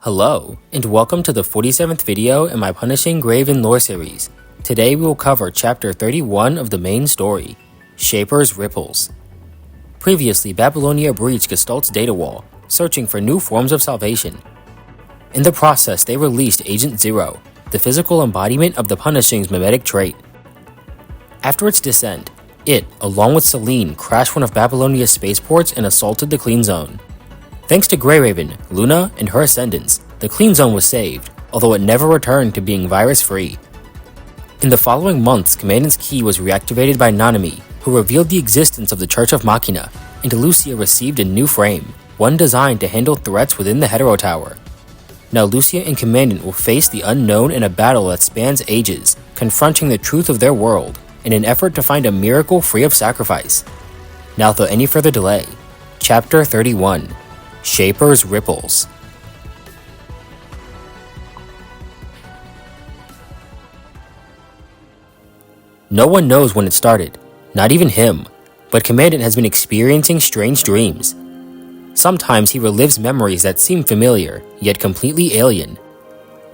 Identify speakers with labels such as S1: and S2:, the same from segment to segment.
S1: Hello, and welcome to the 47th video in my Punishing Graven lore series. Today we will cover Chapter 31 of the main story, Shaper's Ripples. Previously, Babylonia breached Gestalt's data wall, searching for new forms of salvation. In the process, they released Agent Zero, the physical embodiment of the Punishing's mimetic trait. After its descent, it, along with Selene, crashed one of Babylonia's spaceports and assaulted the Clean Zone. Thanks to Grey Raven, Luna, and her ascendants, the Clean Zone was saved, although it never returned to being virus-free. In the following months, Commandant's key was reactivated by Nanami, who revealed the existence of the Church of Machina, and Lucia received a new frame, one designed to handle threats within the Hetero Tower. Now Lucia and Commandant will face the unknown in a battle that spans ages, confronting the truth of their world, in an effort to find a miracle free of sacrifice. Now without any further delay, Chapter 31. Shaper's Ripples. No one knows when it started, not even him, but Commandant has been experiencing strange dreams. Sometimes he relives memories that seem familiar, yet completely alien.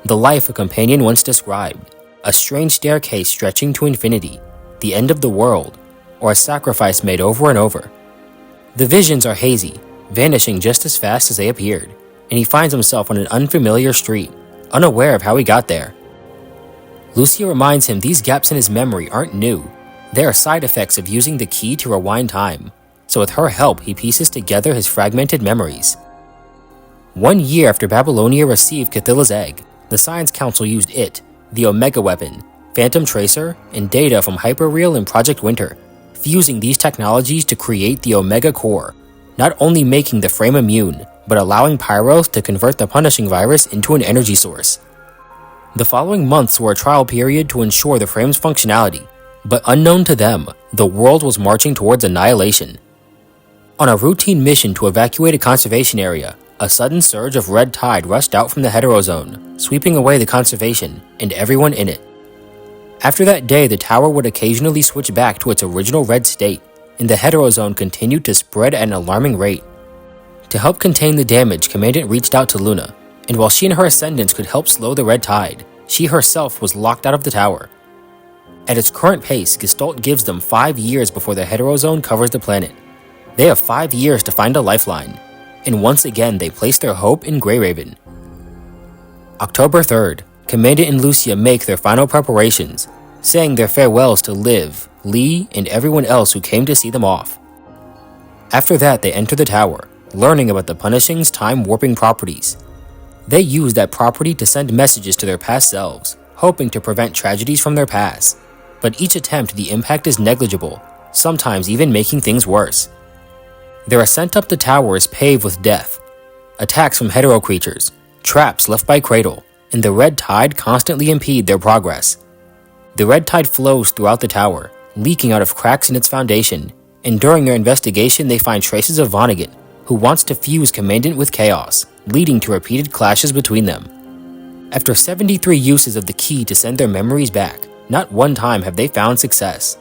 S1: The life a companion once described, a strange staircase stretching to infinity, the end of the world, or a sacrifice made over and over. The visions are hazy, vanishing just as fast as they appeared, and he finds himself on an unfamiliar street, unaware of how he got there. Lucia reminds him these gaps in his memory aren't new. They are side effects of using the key to rewind time, so with her help he pieces together his fragmented memories. 1 year after Babylonia received Cathilla's egg, the Science Council used it, the Omega Weapon, Phantom Tracer, and data from Hyperreal and Project Winter, fusing these technologies to create the Omega Core, not only making the frame immune, but allowing Pyros to convert the Punishing virus into an energy source. The following months were a trial period to ensure the frame's functionality, but unknown to them, the world was marching towards annihilation. On a routine mission to evacuate a conservation area, a sudden surge of red tide rushed out from the Hetero Zone, sweeping away the conservation and everyone in it. After that day, the tower would occasionally switch back to its original red state, and the Hetero Zone continued to spread at an alarming rate. To help contain the damage, Commandant reached out to Luna, and while she and her ascendants could help slow the red tide, she herself was locked out of the tower. At its current pace, Gestalt gives them 5 years before the Hetero Zone covers the planet. They have 5 years to find a lifeline, and once again they place their hope in Grey Raven. October 3rd, Commandant and Lucia make their final preparations, saying their farewells to Liv, Lee, and everyone else who came to see them off. After that, they enter the tower, learning about the Punishing's time-warping properties. They use that property to send messages to their past selves, hoping to prevent tragedies from their past. But each attempt, the impact is negligible, sometimes even making things worse. Their ascent up the tower is paved with death. Attacks from hetero creatures, traps left by Cradle, and the red tide constantly impede their progress. The red tide flows throughout the tower, leaking out of cracks in its foundation, and during their investigation they find traces of Vonagget, who wants to fuse Commandant with Chaos, leading to repeated clashes between them. After 73 uses of the key to send their memories back, not one time have they found success.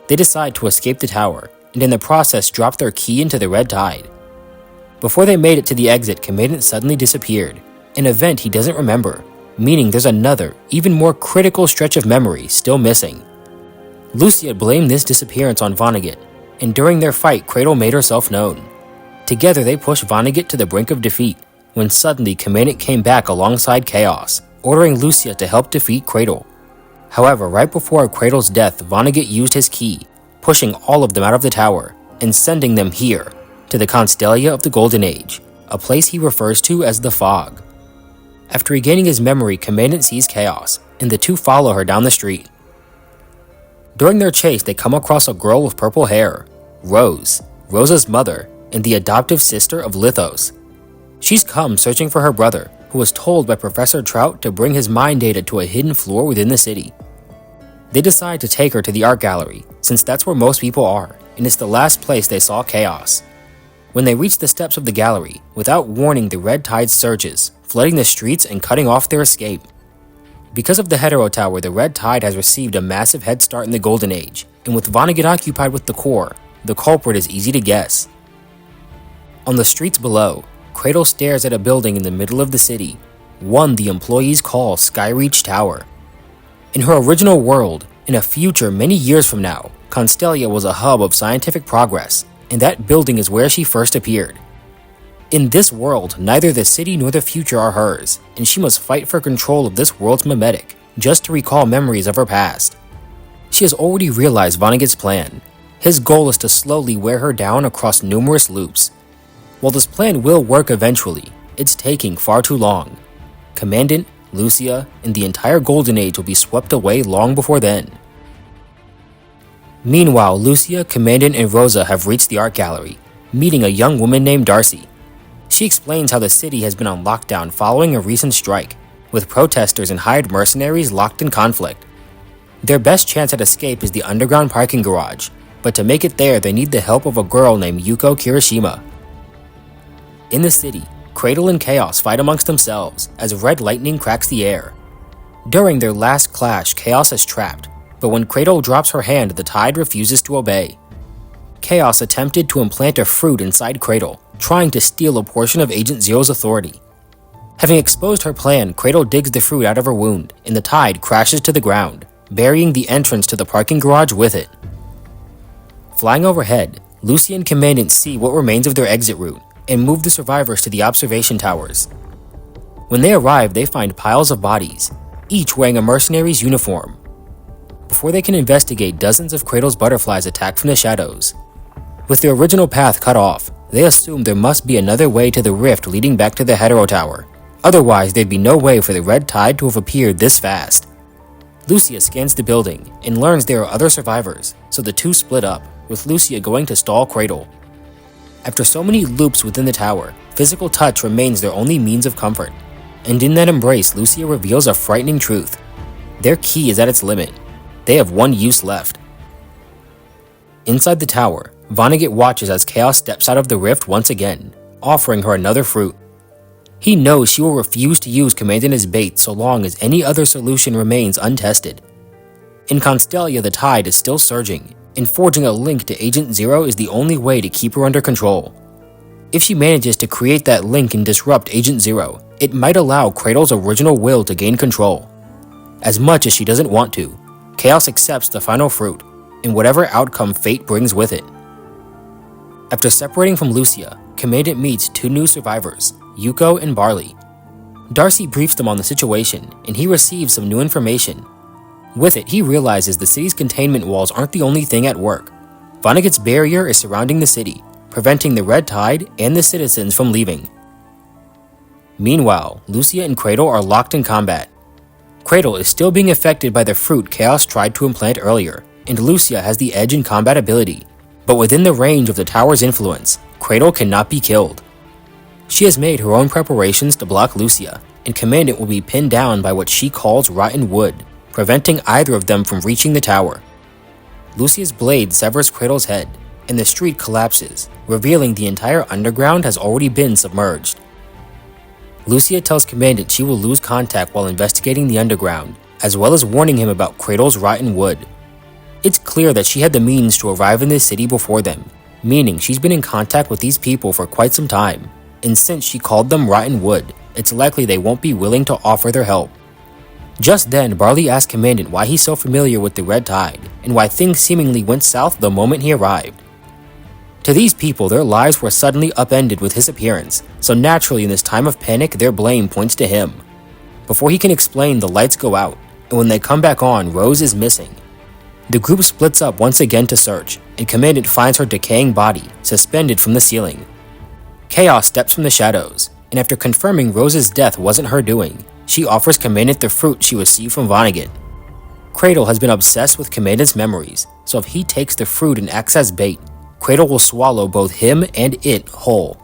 S1: They decide to escape the tower, and in the process drop their key into the red tide. Before they made it to the exit, Commandant suddenly disappeared, an event he doesn't remember, meaning there's another, even more critical stretch of memory still missing. Lucia blamed this disappearance on Vonagget, and during their fight, Cradle made herself known. Together they pushed Vonagget to the brink of defeat, when suddenly Commandant came back alongside Chaos, ordering Lucia to help defeat Cradle. However, right before Cradle's death, Vonagget used his key, pushing all of them out of the tower, and sending them here, to the Constellia of the Golden Age, a place he refers to as the Fog. After regaining his memory, Commandant sees Chaos, and the two follow her down the street. During their chase, they come across a girl with purple hair, Rose, Rosa's mother, and the adoptive sister of Lithos. She's come searching for her brother, who was told by Professor Trout to bring his mind data to a hidden floor within the city. They decide to take her to the art gallery, since that's where most people are, and it's the last place they saw Chaos. When they reach the steps of the gallery, without warning the red tide surges, flooding the streets and cutting off their escape. Because of the Hetero Tower, the red tide has received a massive head start in the Golden Age, and with Vonagget occupied with the core, the culprit is easy to guess. On the streets below, Cradle stares at a building in the middle of the city, one the employees call Skyreach Tower. In her original world, in a future many years from now, Constellia was a hub of scientific progress, and that building is where she first appeared. In this world, neither the city nor the future are hers, and she must fight for control of this world's mimetic, just to recall memories of her past. She has already realized Vonagget's plan. His goal is to slowly wear her down across numerous loops. While this plan will work eventually, it's taking far too long. Commandant, Lucia, and the entire Golden Age will be swept away long before then. Meanwhile, Lucia, Commandant, and Rosa have reached the art gallery, meeting a young woman named Darcy. She explains how the city has been on lockdown following a recent strike, with protesters and hired mercenaries locked in conflict. Their best chance at escape is the underground parking garage, but to make it there they need the help of a girl named Yuko Kirishima. In the city, Cradle and Chaos fight amongst themselves as red lightning cracks the air. During their last clash, Chaos is trapped, but when Cradle drops her hand, the tide refuses to obey. Chaos attempted to implant a fruit inside Cradle, trying to steal a portion of Agent Zero's authority. Having exposed her plan, Cradle digs the fruit out of her wound, and the tide crashes to the ground, burying the entrance to the parking garage with it. Flying overhead, Lucy and Commandant see what remains of their exit route, and move the survivors to the observation towers. When they arrive, they find piles of bodies, each wearing a mercenary's uniform. Before they can investigate, dozens of Cradle's butterflies attack from the shadows. With their original path cut off, they assume there must be another way to the rift leading back to the Hetero Tower. Otherwise, there'd be no way for the red tide to have appeared this fast. Lucia scans the building and learns there are other survivors, so the two split up, with Lucia going to stall Cradle. After so many loops within the tower, physical touch remains their only means of comfort. And in that embrace, Lucia reveals a frightening truth. Their key is at its limit. They have one use left. Inside the tower, Vonagget watches as Chaos steps out of the rift once again, offering her another fruit. He knows she will refuse to use Commandant as bait so long as any other solution remains untested. In Constellia, the tide is still surging, and forging a link to Agent Zero is the only way to keep her under control. If she manages to create that link and disrupt Agent Zero, it might allow Cradle's original will to gain control. As much as she doesn't want to, Chaos accepts the final fruit, and whatever outcome fate brings with it. After separating from Lucia, Commandant meets two new survivors, Yuko and Barley. Darcy briefs them on the situation, and he receives some new information. With it, he realizes the city's containment walls aren't the only thing at work. Vonagget's barrier is surrounding the city, preventing the red tide and the citizens from leaving. Meanwhile, Lucia and Cradle are locked in combat. Cradle is still being affected by the fruit Chaos tried to implant earlier, and Lucia has the edge in combat ability. But within the range of the tower's influence, Cradle cannot be killed. She has made her own preparations to block Lucia, and Commandant will be pinned down by what she calls rotten wood, preventing either of them from reaching the tower. Lucia's blade severs Cradle's head, and the street collapses, revealing the entire underground has already been submerged. Lucia tells Commandant she will lose contact while investigating the underground, as well as warning him about Cradle's rotten wood. It's clear that she had the means to arrive in this city before them, meaning she's been in contact with these people for quite some time, and since she called them rotten wood, it's likely they won't be willing to offer their help. Just then, Barley asks Commandant why he's so familiar with the red tide, and why things seemingly went south the moment he arrived. To these people, their lives were suddenly upended with his appearance, so naturally in this time of panic, their blame points to him. Before he can explain, the lights go out, and when they come back on, Rose is missing. The group splits up once again to search, and Commandant finds her decaying body, suspended from the ceiling. Chaos steps from the shadows, and after confirming Rose's death wasn't her doing, she offers Commandant the fruit she received from Vonagget. Cradle has been obsessed with Commandant's memories, so if he takes the fruit and acts as bait, Cradle will swallow both him and it whole.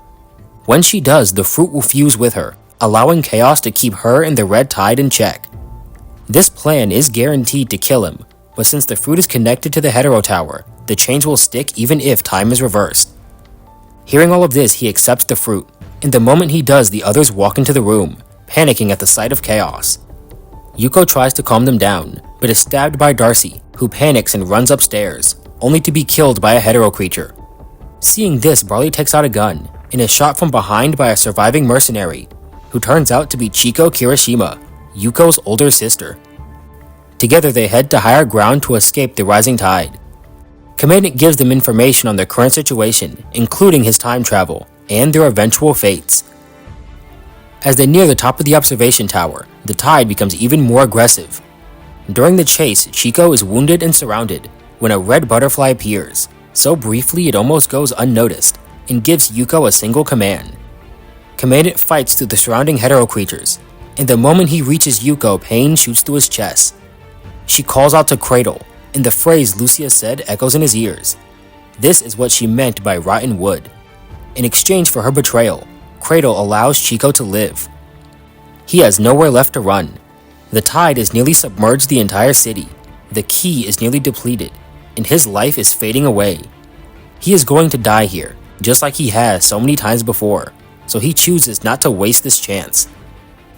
S1: When she does, the fruit will fuse with her, allowing Chaos to keep her and the red tide in check. This plan is guaranteed to kill him, but since the fruit is connected to the Hetero Tower, the change will stick even if time is reversed. Hearing all of this, he accepts the fruit, and the moment he does, the others walk into the room, panicking at the sight of Chaos. Yuko tries to calm them down, but is stabbed by Darcy, who panics and runs upstairs, only to be killed by a Hetero creature. Seeing this, Barley takes out a gun, and is shot from behind by a surviving mercenary, who turns out to be Chiko Kirishima, Yuko's older sister. Together they head to higher ground to escape the rising tide. Commandant gives them information on their current situation, including his time travel, and their eventual fates. As they near the top of the observation tower, the tide becomes even more aggressive. During the chase, Chiko is wounded and surrounded when a red butterfly appears, so briefly it almost goes unnoticed, and gives Yuko a single command. Commandant fights through the surrounding hetero creatures, and the moment he reaches Yuko, pain shoots through his chest. She calls out to Cradle, and the phrase Lucia said echoes in his ears. This is what she meant by rotten wood. In exchange for her betrayal, Cradle allows Chiko to live. He has nowhere left to run. The tide has nearly submerged the entire city. The ki is nearly depleted, and his life is fading away. He is going to die here, just like he has so many times before, so he chooses not to waste this chance.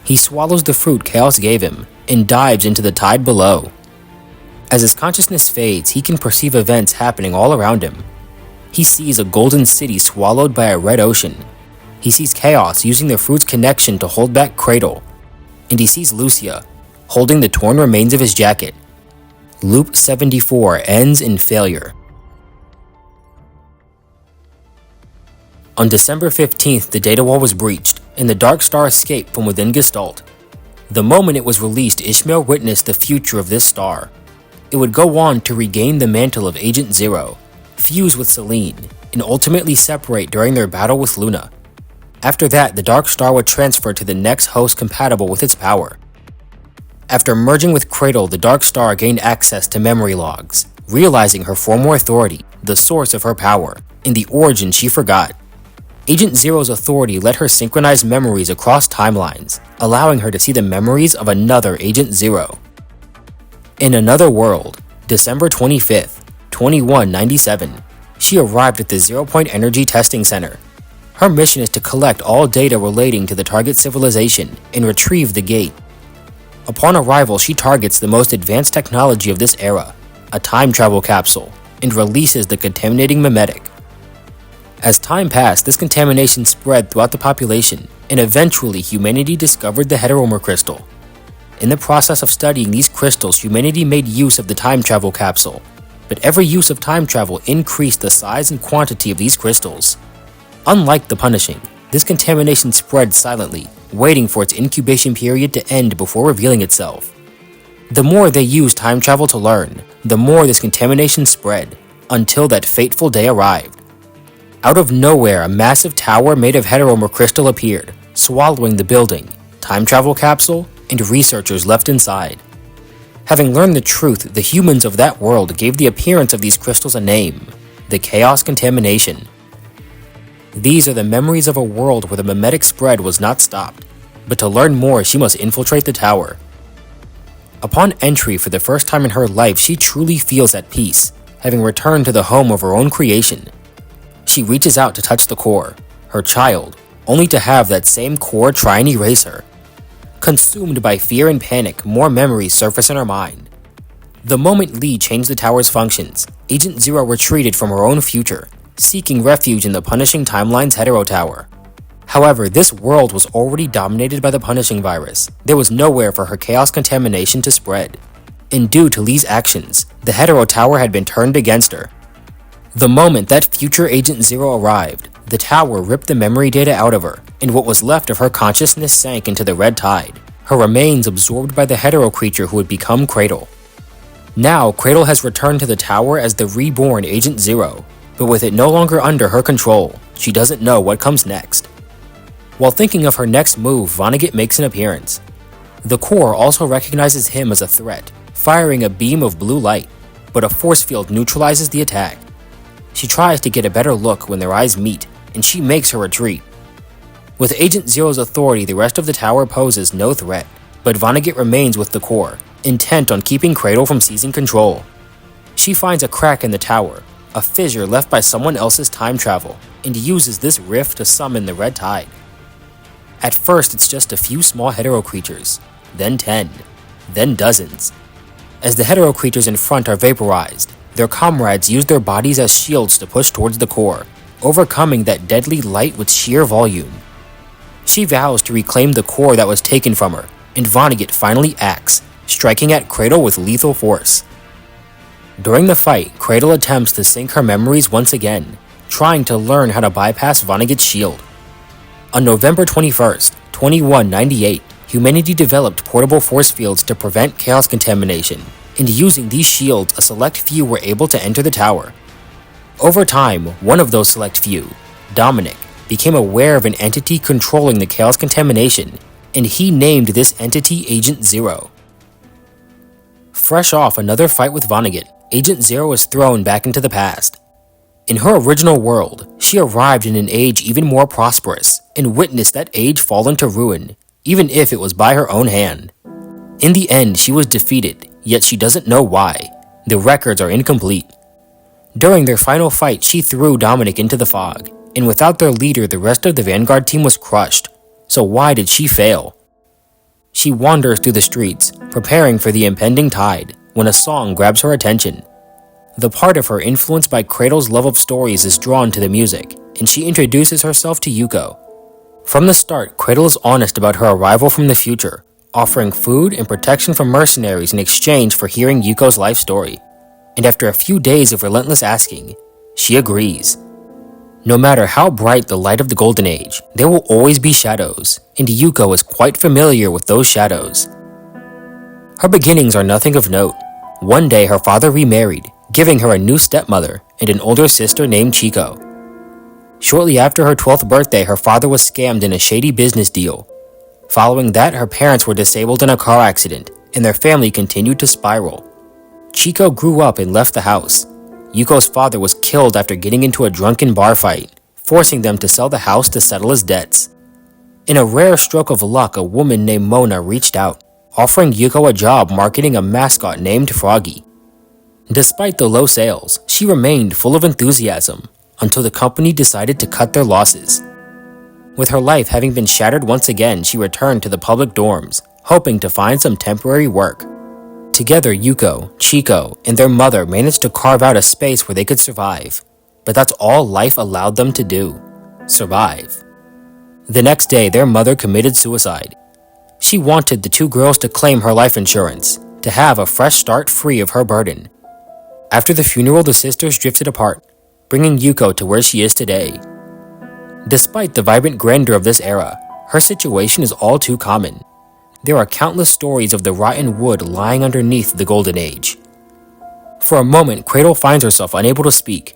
S1: He swallows the fruit Chaos gave him, and dives into the tide below. As his consciousness fades, he can perceive events happening all around him. He sees a golden city swallowed by a red ocean. He sees Chaos using the fruit's connection to hold back Cradle, and he sees Lucia holding the torn remains of his jacket. Loop 74 ends in failure. On December 15th, the data wall was breached, and the Dark Star escaped from within Gestalt. The moment it was released, Ishmael witnessed the future of this star. It would go on to regain the mantle of Agent Zero, fuse with Selene, and ultimately separate during their battle with Luna. After that, the Dark Star would transfer to the next host compatible with its power. After merging with Cradle, the Dark Star gained access to memory logs, realizing her former authority, the source of her power, and the origin she forgot. Agent Zero's authority let her synchronize memories across timelines, allowing her to see the memories of another Agent Zero. In another world, December 25th, 2197, she arrived at the Zero Point Energy Testing Center. Her mission is to collect all data relating to the target civilization and retrieve the gate. Upon arrival, she targets the most advanced technology of this era, a time travel capsule, and releases the contaminating mimetic. As time passed, this contamination spread throughout the population, and eventually humanity discovered the heteromer crystal. In the process of studying these crystals, humanity made use of the time travel capsule, but every use of time travel increased the size and quantity of these crystals. Unlike the punishing, this contamination spread silently, waiting for its incubation period to end before revealing itself. The more they used time travel to learn, the more this contamination spread, until that fateful day arrived. Out of nowhere, a massive tower made of heteromer crystal appeared, swallowing the building, time travel capsule, and researchers left inside. Having learned the truth, the humans of that world gave the appearance of these crystals a name, the Chaos Contamination. These are the memories of a world where the mimetic spread was not stopped, but to learn more, she must infiltrate the tower. Upon entry for the first time in her life, she truly feels at peace, having returned to the home of her own creation. She reaches out to touch the core, her child, only to have that same core try and erase her. Consumed by fear and panic, more memories surface in her mind. The moment Lee changed the tower's functions, Agent Zero retreated from her own future, seeking refuge in the Punishing Timeline's Hetero Tower. However, this world was already dominated by the Punishing virus. There was nowhere for her Chaos Contamination to spread. And due to Lee's actions, the Hetero Tower had been turned against her. The moment that future Agent Zero arrived, the tower ripped the memory data out of her, and what was left of her consciousness sank into the red tide, her remains absorbed by the hetero creature who had become Cradle. Now, Cradle has returned to the tower as the reborn Agent Zero, but with it no longer under her control, she doesn't know what comes next. While thinking of her next move, Vonagget makes an appearance. The core also recognizes him as a threat, firing a beam of blue light, but a force field neutralizes the attack. She tries to get a better look when their eyes meet, and she makes her retreat. With Agent Zero's authority, the rest of the tower poses no threat, but Vonagget remains with the core, intent on keeping Cradle from seizing control. She finds a crack in the tower, a fissure left by someone else's time travel, and uses this rift to summon the red tide. At first, it's just a few small hetero creatures, then 10, then dozens. As the hetero creatures in front are vaporized, their comrades use their bodies as shields to push towards the core, overcoming that deadly light with sheer volume. She vows to reclaim the core that was taken from her, and Vonagget finally acts, striking at Cradle with lethal force. During the fight, Cradle attempts to sync her memories once again, trying to learn how to bypass Vonagget's shield. On November 21st, 2198, humanity developed portable force fields to prevent chaos contamination, and using these shields, a select few were able to enter the tower. Over time, one of those select few, Dominic, became aware of an entity controlling the chaos contamination, and he named this entity Agent Zero. Fresh off another fight with Vonagget, Agent Zero is thrown back into the past. In her original world, she arrived in an age even more prosperous, and witnessed that age fall into ruin, even if it was by her own hand. In the end, she was defeated, yet she doesn't know why. The records are incomplete. During their final fight, she threw Dominic into the fog, and without their leader, the rest of the Vanguard team was crushed. So why did she fail? She wanders through the streets, preparing for the impending tide, when a song grabs her attention. The part of her influenced by Cradle's love of stories is drawn to the music, and she introduces herself to Yuko. From the start, Cradle is honest about her arrival from the future, offering food and protection from mercenaries in exchange for hearing Yuko's life story. And after a few days of relentless asking, she agrees. No matter how bright the light of the Golden Age, there will always be shadows, and Yuko is quite familiar with those shadows. Her beginnings are nothing of note. One day her father remarried, giving her a new stepmother and an older sister named Chico. Shortly after her 12th birthday, her father was scammed in a shady business deal. Following that, her parents were disabled in a car accident, and their family continued to spiral. Chico grew up and left the house. Yuko's father was killed after getting into a drunken bar fight, forcing them to sell the house to settle his debts. In a rare stroke of luck, a woman named Mona reached out, offering Yuko a job marketing a mascot named Froggy. Despite the low sales, she remained full of enthusiasm until the company decided to cut their losses. With her life having been shattered once again, she returned to the public dorms, hoping to find some temporary work. Together, Yuko, Chico, and their mother managed to carve out a space where they could survive. But that's all life allowed them to do: survive. The next day, their mother committed suicide. She wanted the two girls to claim her life insurance, to have a fresh start free of her burden. After the funeral, the sisters drifted apart, bringing Yuko to where she is today. Despite the vibrant grandeur of this era, her situation is all too common. There are countless stories of the rotten wood lying underneath the Golden Age. For a moment, Cradle finds herself unable to speak.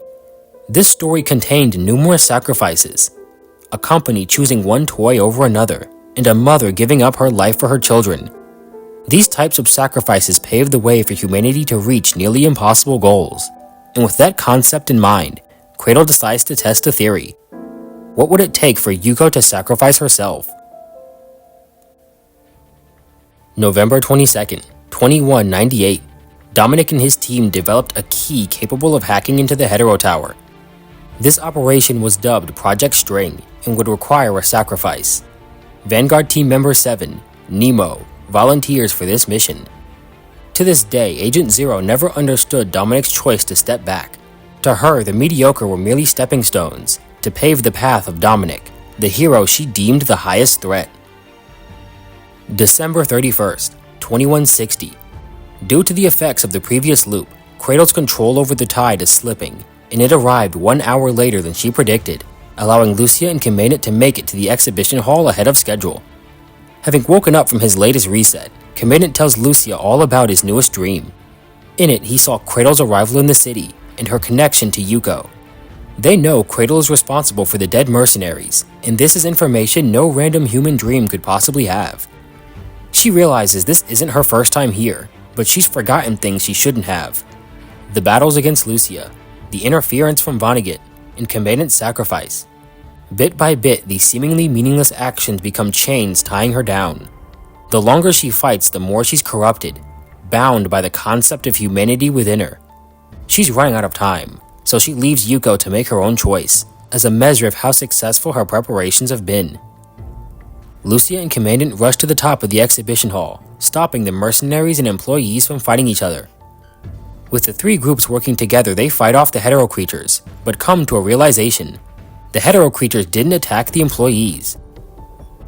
S1: This story contained numerous sacrifices, a company choosing one toy over another, and a mother giving up her life for her children. These types of sacrifices paved the way for humanity to reach nearly impossible goals. And with that concept in mind, Cradle decides to test a theory. What would it take for Yuko to sacrifice herself? November 22nd, 2198, Dominic and his team developed a key capable of hacking into the Hetero Tower. This operation was dubbed Project String and would require a sacrifice. Vanguard Team Member 7, Nemo, volunteers for this mission. To this day, Agent Zero never understood Dominic's choice to step back. To her, the mediocre were merely stepping stones to pave the path of Dominic, the hero she deemed the highest threat. December 31st, 2160. Due to the effects of the previous loop, Cradle's control over the tide is slipping, and it arrived 1 hour later than she predicted, allowing Lucia and Commandant to make it to the exhibition hall ahead of schedule. Having woken up from his latest reset, Commandant tells Lucia all about his newest dream. In it, he saw Cradle's arrival in the city and her connection to Yuko. They know Cradle is responsible for the dead mercenaries, and this is information no random human dream could possibly have. She realizes this isn't her first time here, but she's forgotten things she shouldn't have. The battles against Lucia, the interference from Vonagget, and Commandant's sacrifice. Bit by bit, these seemingly meaningless actions become chains tying her down. The longer she fights, the more she's corrupted, bound by the concept of humanity within her. She's running out of time, so she leaves Yuko to make her own choice, as a measure of how successful her preparations have been. Lucia and Commandant rush to the top of the exhibition hall, stopping the mercenaries and employees from fighting each other. With the three groups working together, they fight off the hetero creatures, but come to a realization. The hetero creatures didn't attack the employees.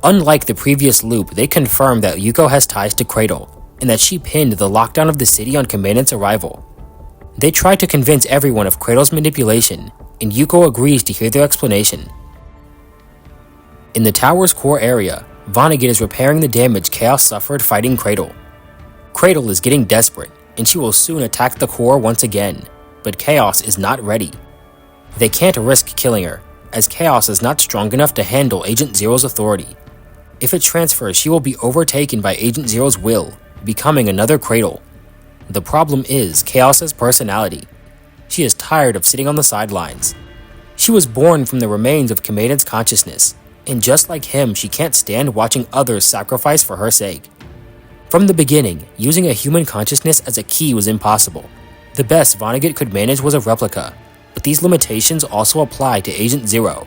S1: Unlike the previous loop, they confirmed that Yuko has ties to Cradle, and that she pinned the lockdown of the city on Commandant's arrival. They try to convince everyone of Cradle's manipulation, and Yuko agrees to hear their explanation. In the tower's core area, Vonagget is repairing the damage Chaos suffered fighting Cradle. Cradle is getting desperate, and she will soon attack the core once again, but Chaos is not ready. They can't risk killing her, as Chaos is not strong enough to handle Agent Zero's authority. If it transfers, she will be overtaken by Agent Zero's will, becoming another Cradle. The problem is Chaos's personality. She is tired of sitting on the sidelines. She was born from the remains of Commandant's consciousness, and just like him, she can't stand watching others sacrifice for her sake. From the beginning, using a human consciousness as a key was impossible. The best Vonagget could manage was a replica, but these limitations also apply to Agent Zero.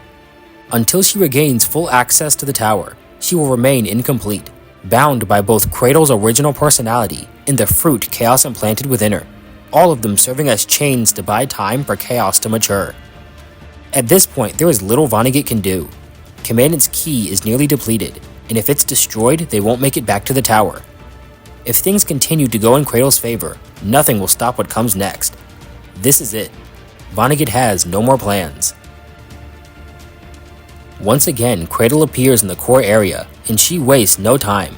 S1: Until she regains full access to the tower, she will remain incomplete, bound by both Cradle's original personality and the fruit Chaos implanted within her, all of them serving as chains to buy time for Chaos to mature. At this point, there is little Vonagget can do. Commandant's key is nearly depleted, and if it's destroyed, they won't make it back to the tower. If things continue to go in Cradle's favor, nothing will stop what comes next. This is it. Vonagget has no more plans. Once again, Cradle appears in the core area, and she wastes no time.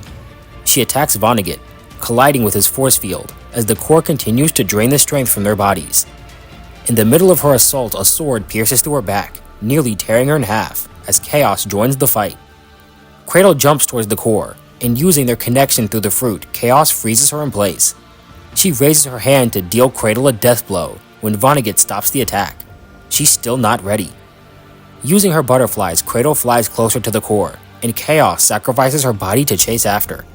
S1: She attacks Vonagget, colliding with his force field, as the core continues to drain the strength from their bodies. In the middle of her assault, a sword pierces through her back, nearly tearing her in half, as Chaos joins the fight. Cradle jumps towards the core, and using their connection through the fruit, Chaos freezes her in place. She raises her hand to deal Cradle a death blow when Vonagget stops the attack. She's still not ready. Using her butterflies, Cradle flies closer to the core, and Chaos sacrifices her body to chase after.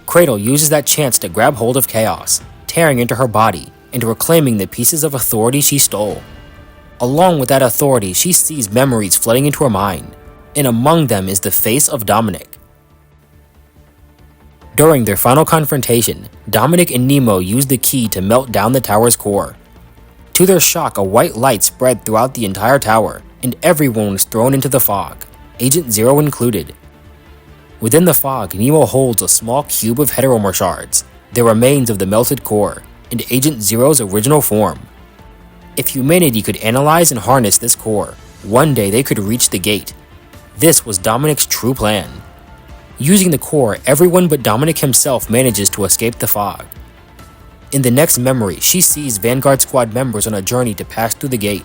S1: Cradle uses that chance to grab hold of Chaos, tearing into her body and reclaiming the pieces of authority she stole. Along with that authority, she sees memories flooding into her mind, and among them is the face of Dominic. During their final confrontation, Dominic and Nemo use the key to melt down the tower's core. To their shock, a white light spread throughout the entire tower, and everyone was thrown into the fog, Agent Zero included. Within the fog, Nemo holds a small cube of heteromorph shards, the remains of the melted core, and Agent Zero's original form. If humanity could analyze and harness this core, one day they could reach the gate. This was Dominic's true plan. Using the core, everyone but Dominic himself manages to escape the fog. In the next memory, she sees Vanguard Squad members on a journey to pass through the gate.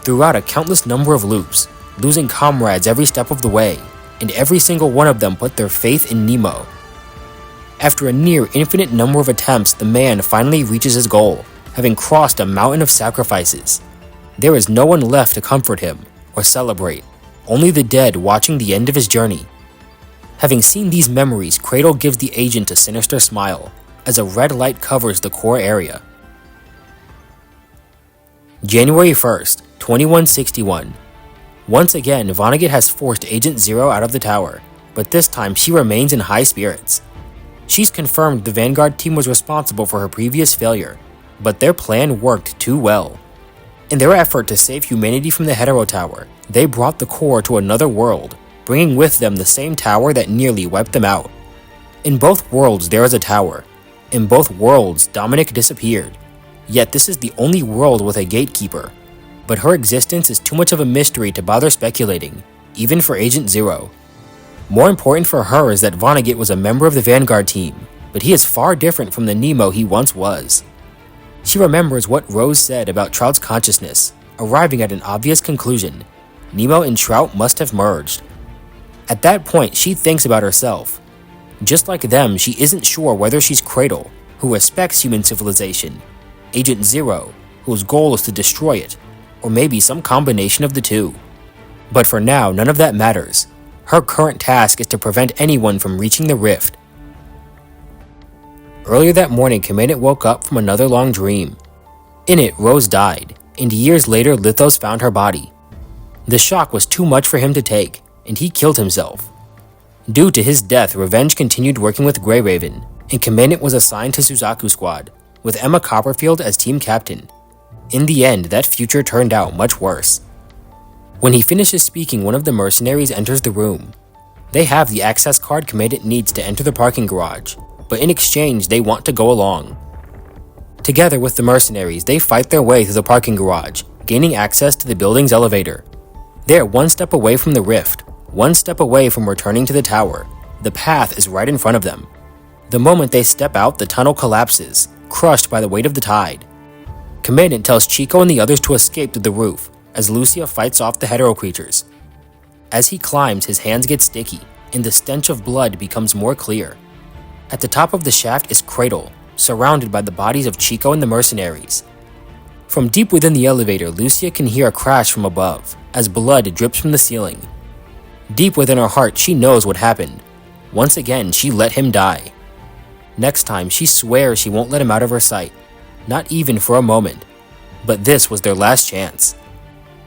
S1: Throughout a countless number of loops, losing comrades every step of the way, and every single one of them put their faith in Nemo. After a near infinite number of attempts, the man finally reaches his goal, having crossed a mountain of sacrifices. There is no one left to comfort him or celebrate, only the dead watching the end of his journey. Having seen these memories, Cradle gives the agent a sinister smile, as a red light covers the core area. January 1st, 2161. Once again, Vonagget has forced Agent Zero out of the tower, but this time she remains in high spirits. She's confirmed the Vanguard team was responsible for her previous failure, but their plan worked too well. In their effort to save humanity from the Hetero Tower, they brought the core to another world, bringing with them the same tower that nearly wiped them out. In both worlds there is a tower. In both worlds, Dominic disappeared. Yet this is the only world with a gatekeeper. But her existence is too much of a mystery to bother speculating, even for Agent Zero. More important for her is that Vonagget was a member of the Vanguard team, but he is far different from the Nemo he once was. She remembers what Rose said about Trout's consciousness, arriving at an obvious conclusion. Nemo and Trout must have merged. At that point, she thinks about herself. Just like them, she isn't sure whether she's Cradle, who respects human civilization, Agent Zero, whose goal is to destroy it, or maybe some combination of the two. But for now, none of that matters. Her current task is to prevent anyone from reaching the rift. Earlier that morning, Commandant woke up from another long dream. In it, Rose died, and years later, Lithos found her body. The shock was too much for him to take, and he killed himself. Due to his death, Revenge continued working with Grey Raven, and Commandant was assigned to Suzaku Squad, with Emma Copperfield as team captain. In the end, that future turned out much worse. When he finishes speaking, one of the mercenaries enters the room. They have the access card Commandant needs to enter the parking garage, but in exchange they want to go along. Together with the mercenaries, they fight their way through the parking garage, gaining access to the building's elevator. They are one step away from the rift, one step away from returning to the tower. The path is right in front of them. The moment they step out, the tunnel collapses, crushed by the weight of the tide. Commandant tells Chico and the others to escape through the roof, as Lucia fights off the hetero creatures. As he climbs, his hands get sticky, and the stench of blood becomes more clear. At the top of the shaft is Cradle, surrounded by the bodies of Chico and the mercenaries. From deep within the elevator, Lucia can hear a crash from above, as blood drips from the ceiling. Deep within her heart, she knows what happened. Once again, she let him die. Next time, she swears she won't let him out of her sight, not even for a moment. But this was their last chance.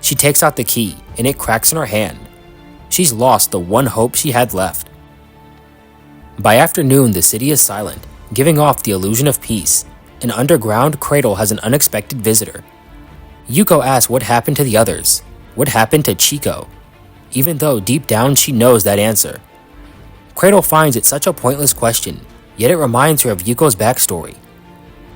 S1: She takes out the key, and it cracks in her hand. She's lost the one hope she had left. By afternoon, the city is silent, giving off the illusion of peace. An underground, Cradle has an unexpected visitor. Yuko asks what happened to the others. What happened to Chico? Even though deep down she knows that answer. Cradle finds it such a pointless question, yet it reminds her of Yuko's backstory.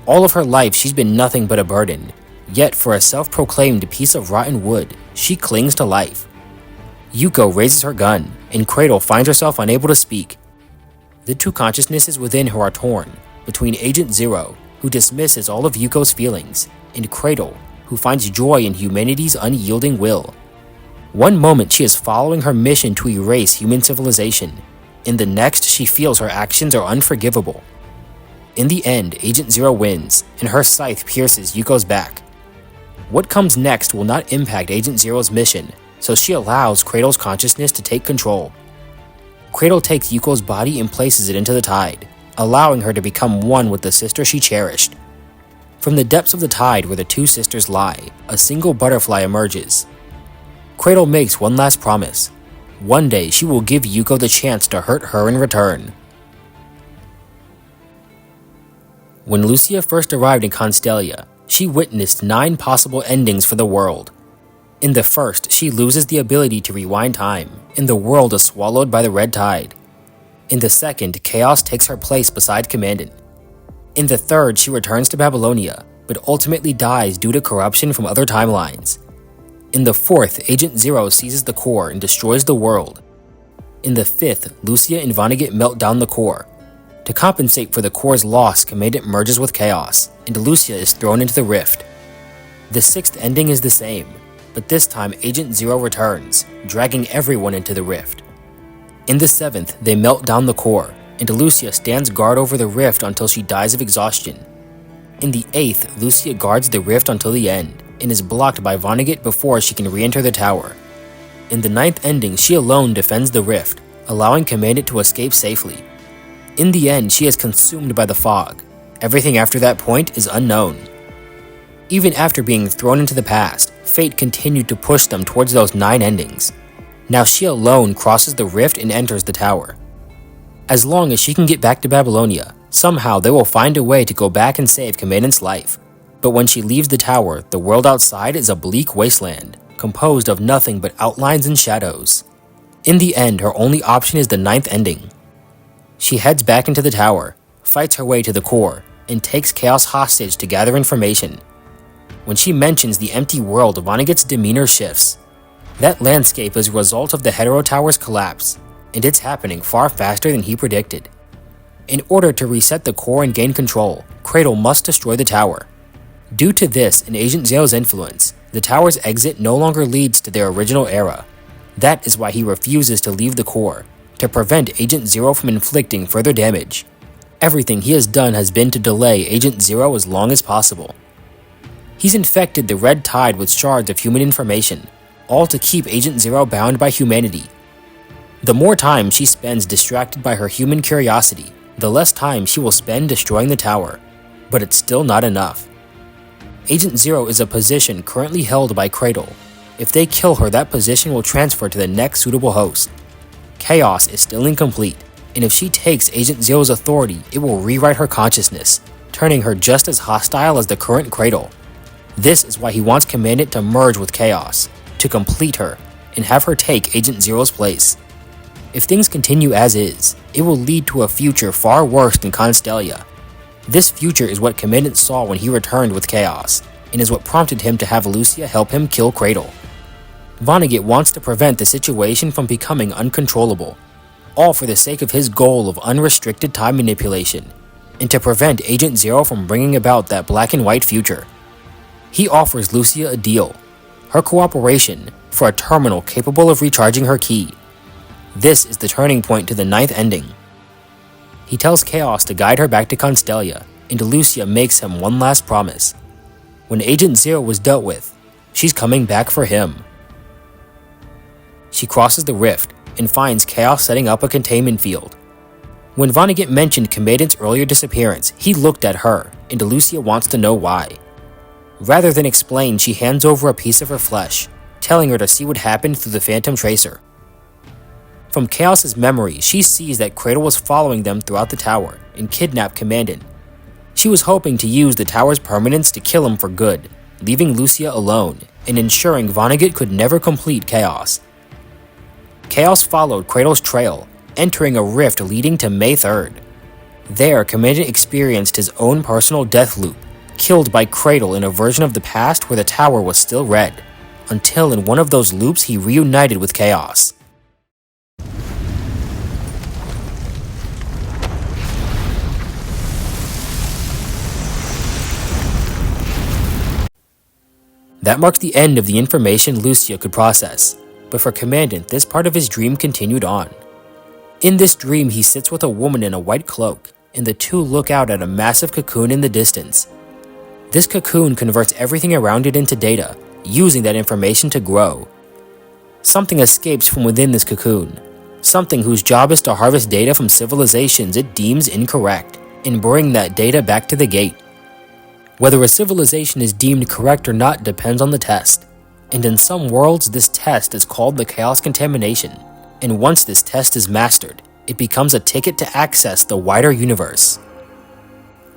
S1: All of her life she's been nothing but a burden, yet for a self-proclaimed piece of rotten wood, she clings to life. Yuko raises her gun, and Cradle finds herself unable to speak. The two consciousnesses within her are torn, between Agent Zero, who dismisses all of Yuko's feelings, and Cradle, who finds joy in humanity's unyielding will. One moment she is following her mission to erase human civilization. In the next, she feels her actions are unforgivable. In the end, Agent Zero wins, and her scythe pierces Yuko's back. What comes next will not impact Agent Zero's mission, so she allows Cradle's consciousness to take control. Cradle takes Yuko's body and places it into the tide, allowing her to become one with the sister she cherished. From the depths of the tide where the two sisters lie, a single butterfly emerges. Cradle makes one last promise. One day she will give Yuko the chance to hurt her in return. When Lucia first arrived in Constellia, she witnessed 9 possible endings for the world. In the first, she loses the ability to rewind time, and the world is swallowed by the red tide. In the second, Chaos takes her place beside Commandant. In the third, she returns to Babylonia, but ultimately dies due to corruption from other timelines. In the fourth, Agent Zero seizes the core and destroys the world. In the fifth, Lucia and Vonagget melt down the core. To compensate for the core's loss, Commandant merges with Chaos, and Lucia is thrown into the rift. The sixth ending is the same, but this time Agent Zero returns, dragging everyone into the rift. In the seventh, they melt down the core, and Lucia stands guard over the rift until she dies of exhaustion. In the eighth, Lucia guards the rift until the end, and is blocked by Vonagget before she can re-enter the tower. In the ninth ending, she alone defends the rift, allowing Commandant to escape safely. In the end, she is consumed by the fog. Everything after that point is unknown. Even after being thrown into the past, fate continued to push them towards those 9 endings. Now she alone crosses the rift and enters the tower. As long as she can get back to Babylonia, somehow they will find a way to go back and save Commandant's life. But when she leaves the tower, the world outside is a bleak wasteland, composed of nothing but outlines and shadows. In the end, her only option is the 9th ending. She heads back into the tower, fights her way to the core, and takes Chaos hostage to gather information. When she mentions the empty world, Vonagget's demeanor shifts. That landscape is a result of the Hetero Tower's collapse, and it's happening far faster than he predicted. In order to reset the core and gain control, Cradle must destroy the tower. Due to this and Agent Zero's influence, the tower's exit no longer leads to their original era. That is why he refuses to leave the core, to prevent Agent Zero from inflicting further damage. Everything he has done has been to delay Agent Zero as long as possible. He's infected the red tide with shards of human information, all to keep Agent Zero bound by humanity. The more time she spends distracted by her human curiosity, the less time she will spend destroying the tower. But it's still not enough. Agent Zero is a position currently held by Cradle. If they kill her, that position will transfer to the next suitable host. Chaos is still incomplete, and if she takes Agent Zero's authority, it will rewrite her consciousness, turning her just as hostile as the current Cradle. This is why he wants Commandant to merge with Chaos, to complete her, and have her take Agent Zero's place. If things continue as is, it will lead to a future far worse than Constellia. This future is what Commandant saw when he returned with Chaos, and is what prompted him to have Lucia help him kill Cradle. Vonagget wants to prevent the situation from becoming uncontrollable, all for the sake of his goal of unrestricted time manipulation, and to prevent Agent Zero from bringing about that black and white future. He offers Lucia a deal, her cooperation, for a terminal capable of recharging her key. This is the turning point to the 9th ending. He tells Chaos to guide her back to Constellia, and Lucia makes him one last promise. When Agent Zero was dealt with, she's coming back for him. She crosses the rift and finds Chaos setting up a containment field. When Vonagget mentioned Commandant's earlier disappearance, he looked at her, and Lucia wants to know why. Rather than explain, she hands over a piece of her flesh, telling her to see what happened through the Phantom Tracer. From Chaos's memory, she sees that Cradle was following them throughout the tower and kidnapped Commandant. She was hoping to use the tower's permanence to kill him for good, leaving Lucia alone and ensuring Vonagget could never complete Chaos. Chaos followed Cradle's trail, entering a rift leading to May 3rd. There, Commandant experienced his own personal death loop, killed by Cradle in a version of the past where the tower was still red, until in one of those loops he reunited with Chaos. That marked the end of the information Lucia could process, but for Commandant, this part of his dream continued on. In this dream, he sits with a woman in a white cloak, and the two look out at a massive cocoon in the distance. This cocoon converts everything around it into data, using that information to grow. Something escapes from within this cocoon, something whose job is to harvest data from civilizations it deems incorrect, and bring that data back to the gate. Whether a civilization is deemed correct or not depends on the test, and in some worlds this test is called the Chaos Contamination, and once this test is mastered, it becomes a ticket to access the wider universe.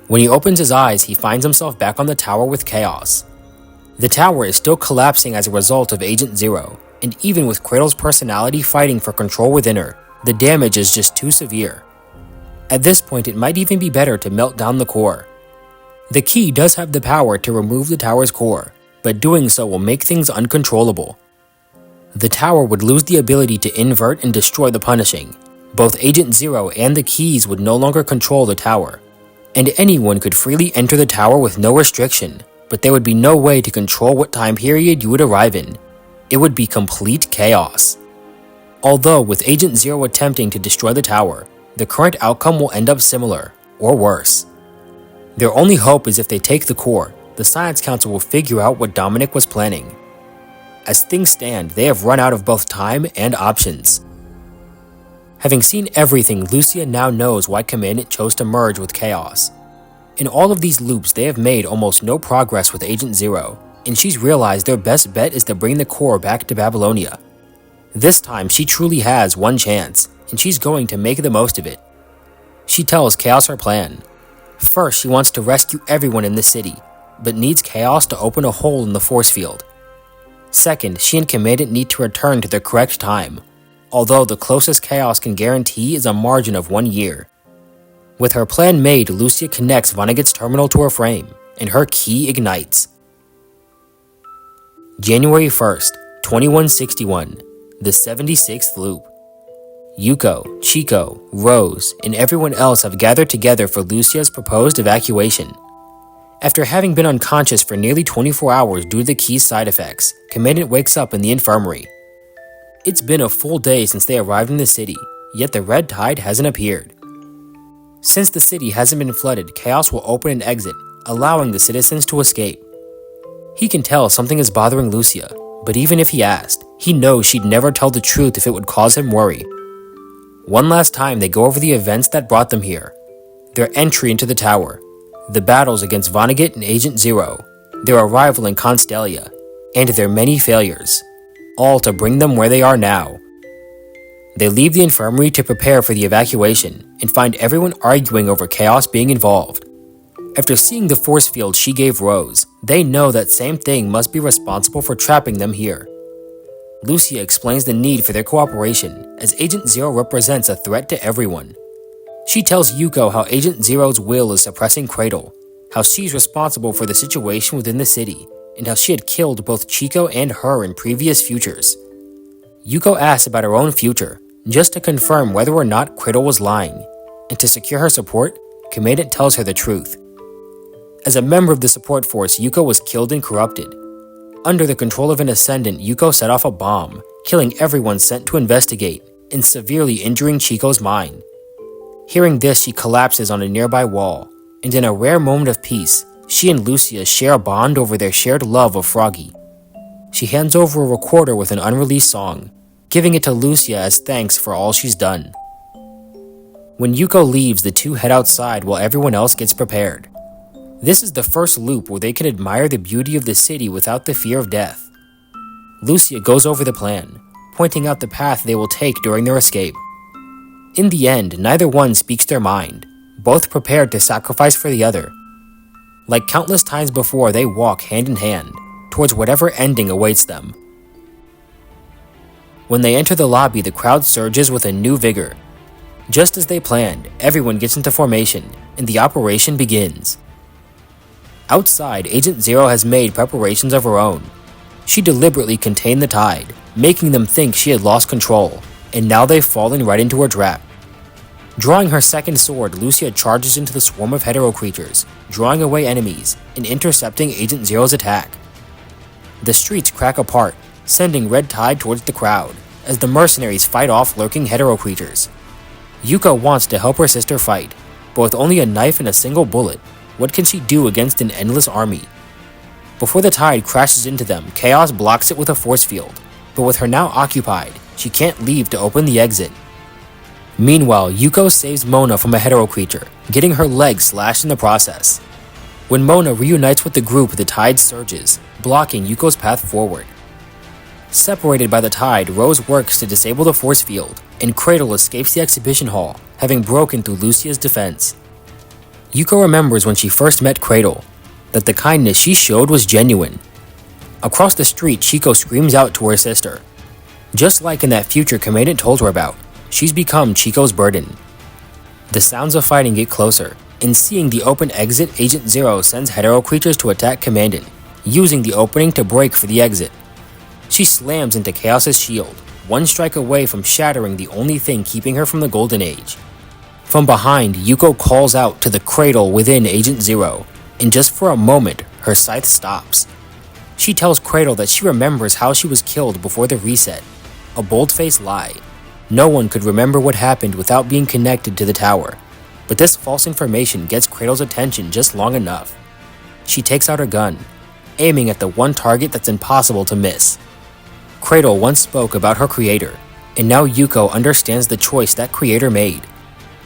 S1: When he opens his eyes, he finds himself back on the tower with Chaos. The tower is still collapsing as a result of Agent Zero, and even with Cradle's personality fighting for control within her, the damage is just too severe. At this point, it might even be better to melt down the core. The key does have the power to remove the tower's core, but doing so will make things uncontrollable. The tower would lose the ability to invert and destroy the punishing. Both Agent Zero and the keys would no longer control the tower, and anyone could freely enter the tower with no restriction, but there would be no way to control what time period you would arrive in. It would be complete chaos. Although with Agent Zero attempting to destroy the tower, the current outcome will end up similar, or worse. Their only hope is if they take the core, the Science Council will figure out what Dominic was planning. As things stand, they have run out of both time and options. Having seen everything, Lucia now knows why Commandant chose to merge with Chaos. In all of these loops, they have made almost no progress with Agent Zero, and she's realized their best bet is to bring the core back to Babylonia. This time, she truly has one chance, and she's going to make the most of it. She tells Chaos her plan. First, she wants to rescue everyone in the city, but needs Chaos to open a hole in the force field. Second, she and Commandant need to return to their correct time, although the closest Chaos can guarantee is a margin of 1 year. With her plan made, Lucia connects Vonagget's terminal to her frame, and her key ignites. January 1st, 2161, the 76th loop. Yuko, Chico, Rose, and everyone else have gathered together for Lucia's proposed evacuation. After having been unconscious for nearly 24 hours due to the key's side effects, Commandant wakes up in the infirmary. It's been a full day since they arrived in the city, yet the red tide hasn't appeared. Since the city hasn't been flooded, Chaos will open an exit, allowing the citizens to escape. He can tell something is bothering Lucia, but even if he asked, he knows she'd never tell the truth if it would cause him worry. One last time, they go over the events that brought them here. Their entry into the tower, the battles against Vonagget and Agent Zero, their arrival in Constellia, and their many failures, all to bring them where they are now. They leave the infirmary to prepare for the evacuation and find everyone arguing over Chaos being involved. After seeing the force field she gave Rose, they know that same thing must be responsible for trapping them here. Lucia explains the need for their cooperation, as Agent Zero represents a threat to everyone. She tells Yuko how Agent Zero's will is suppressing Cradle, how she's responsible for the situation within the city, and how she had killed both Chico and her in previous futures. Yuko asks about her own future, just to confirm whether or not Cradle was lying, and to secure her support, Commandant tells her the truth. As a member of the support force, Yuko was killed and corrupted. Under the control of an Ascendant, Yuko set off a bomb, killing everyone sent to investigate, and severely injuring Chico's mind. Hearing this, she collapses on a nearby wall, and in a rare moment of peace, she and Lucia share a bond over their shared love of Froggy. She hands over a recorder with an unreleased song, giving it to Lucia as thanks for all she's done. When Yuko leaves, the two head outside while everyone else gets prepared. This is the first loop where they can admire the beauty of the city without the fear of death. Lucia goes over the plan, pointing out the path they will take during their escape. In the end, neither one speaks their mind, both prepared to sacrifice for the other. Like countless times before, they walk hand in hand, towards whatever ending awaits them. When they enter the lobby, the crowd surges with a new vigor. Just as they planned, everyone gets into formation, and the operation begins. Outside, Agent Zero has made preparations of her own. She deliberately contained the tide, making them think she had lost control, and now they've fallen right into her trap. Drawing her second sword, Lucia charges into the swarm of hetero creatures, drawing away enemies and intercepting Agent Zero's attack. The streets crack apart, sending red tide towards the crowd, as the mercenaries fight off lurking hetero creatures. Yuko wants to help her sister fight, but with only a knife and a single bullet, what can she do against an endless army? Before the tide crashes into them, Chaos blocks it with a force field, but with her now occupied, she can't leave to open the exit. Meanwhile, Yuko saves Mona from a hetero creature, getting her leg slashed in the process. When Mona reunites with the group, the tide surges, blocking Yuko's path forward. Separated by the tide, Rose works to disable the force field, and Cradle escapes the exhibition hall, having broken through Lucia's defense. Yuko remembers when she first met Cradle, that the kindness she showed was genuine. Across the street, Chico screams out to her sister. Just like in that future Commandant told her about, she's become Chico's burden. The sounds of fighting get closer, and seeing the open exit, Agent Zero sends hetero creatures to attack Commandant, using the opening to break for the exit. She slams into Chaos's shield, one strike away from shattering the only thing keeping her from the Golden Age. From behind, Yuko calls out to the Cradle within Agent Zero, and just for a moment, her scythe stops. She tells Cradle that she remembers how she was killed before the reset, a bold-faced lie. No one could remember what happened without being connected to the tower, but this false information gets Cradle's attention just long enough. She takes out her gun, aiming at the one target that's impossible to miss. Cradle once spoke about her creator, and now Yuko understands the choice that creator made.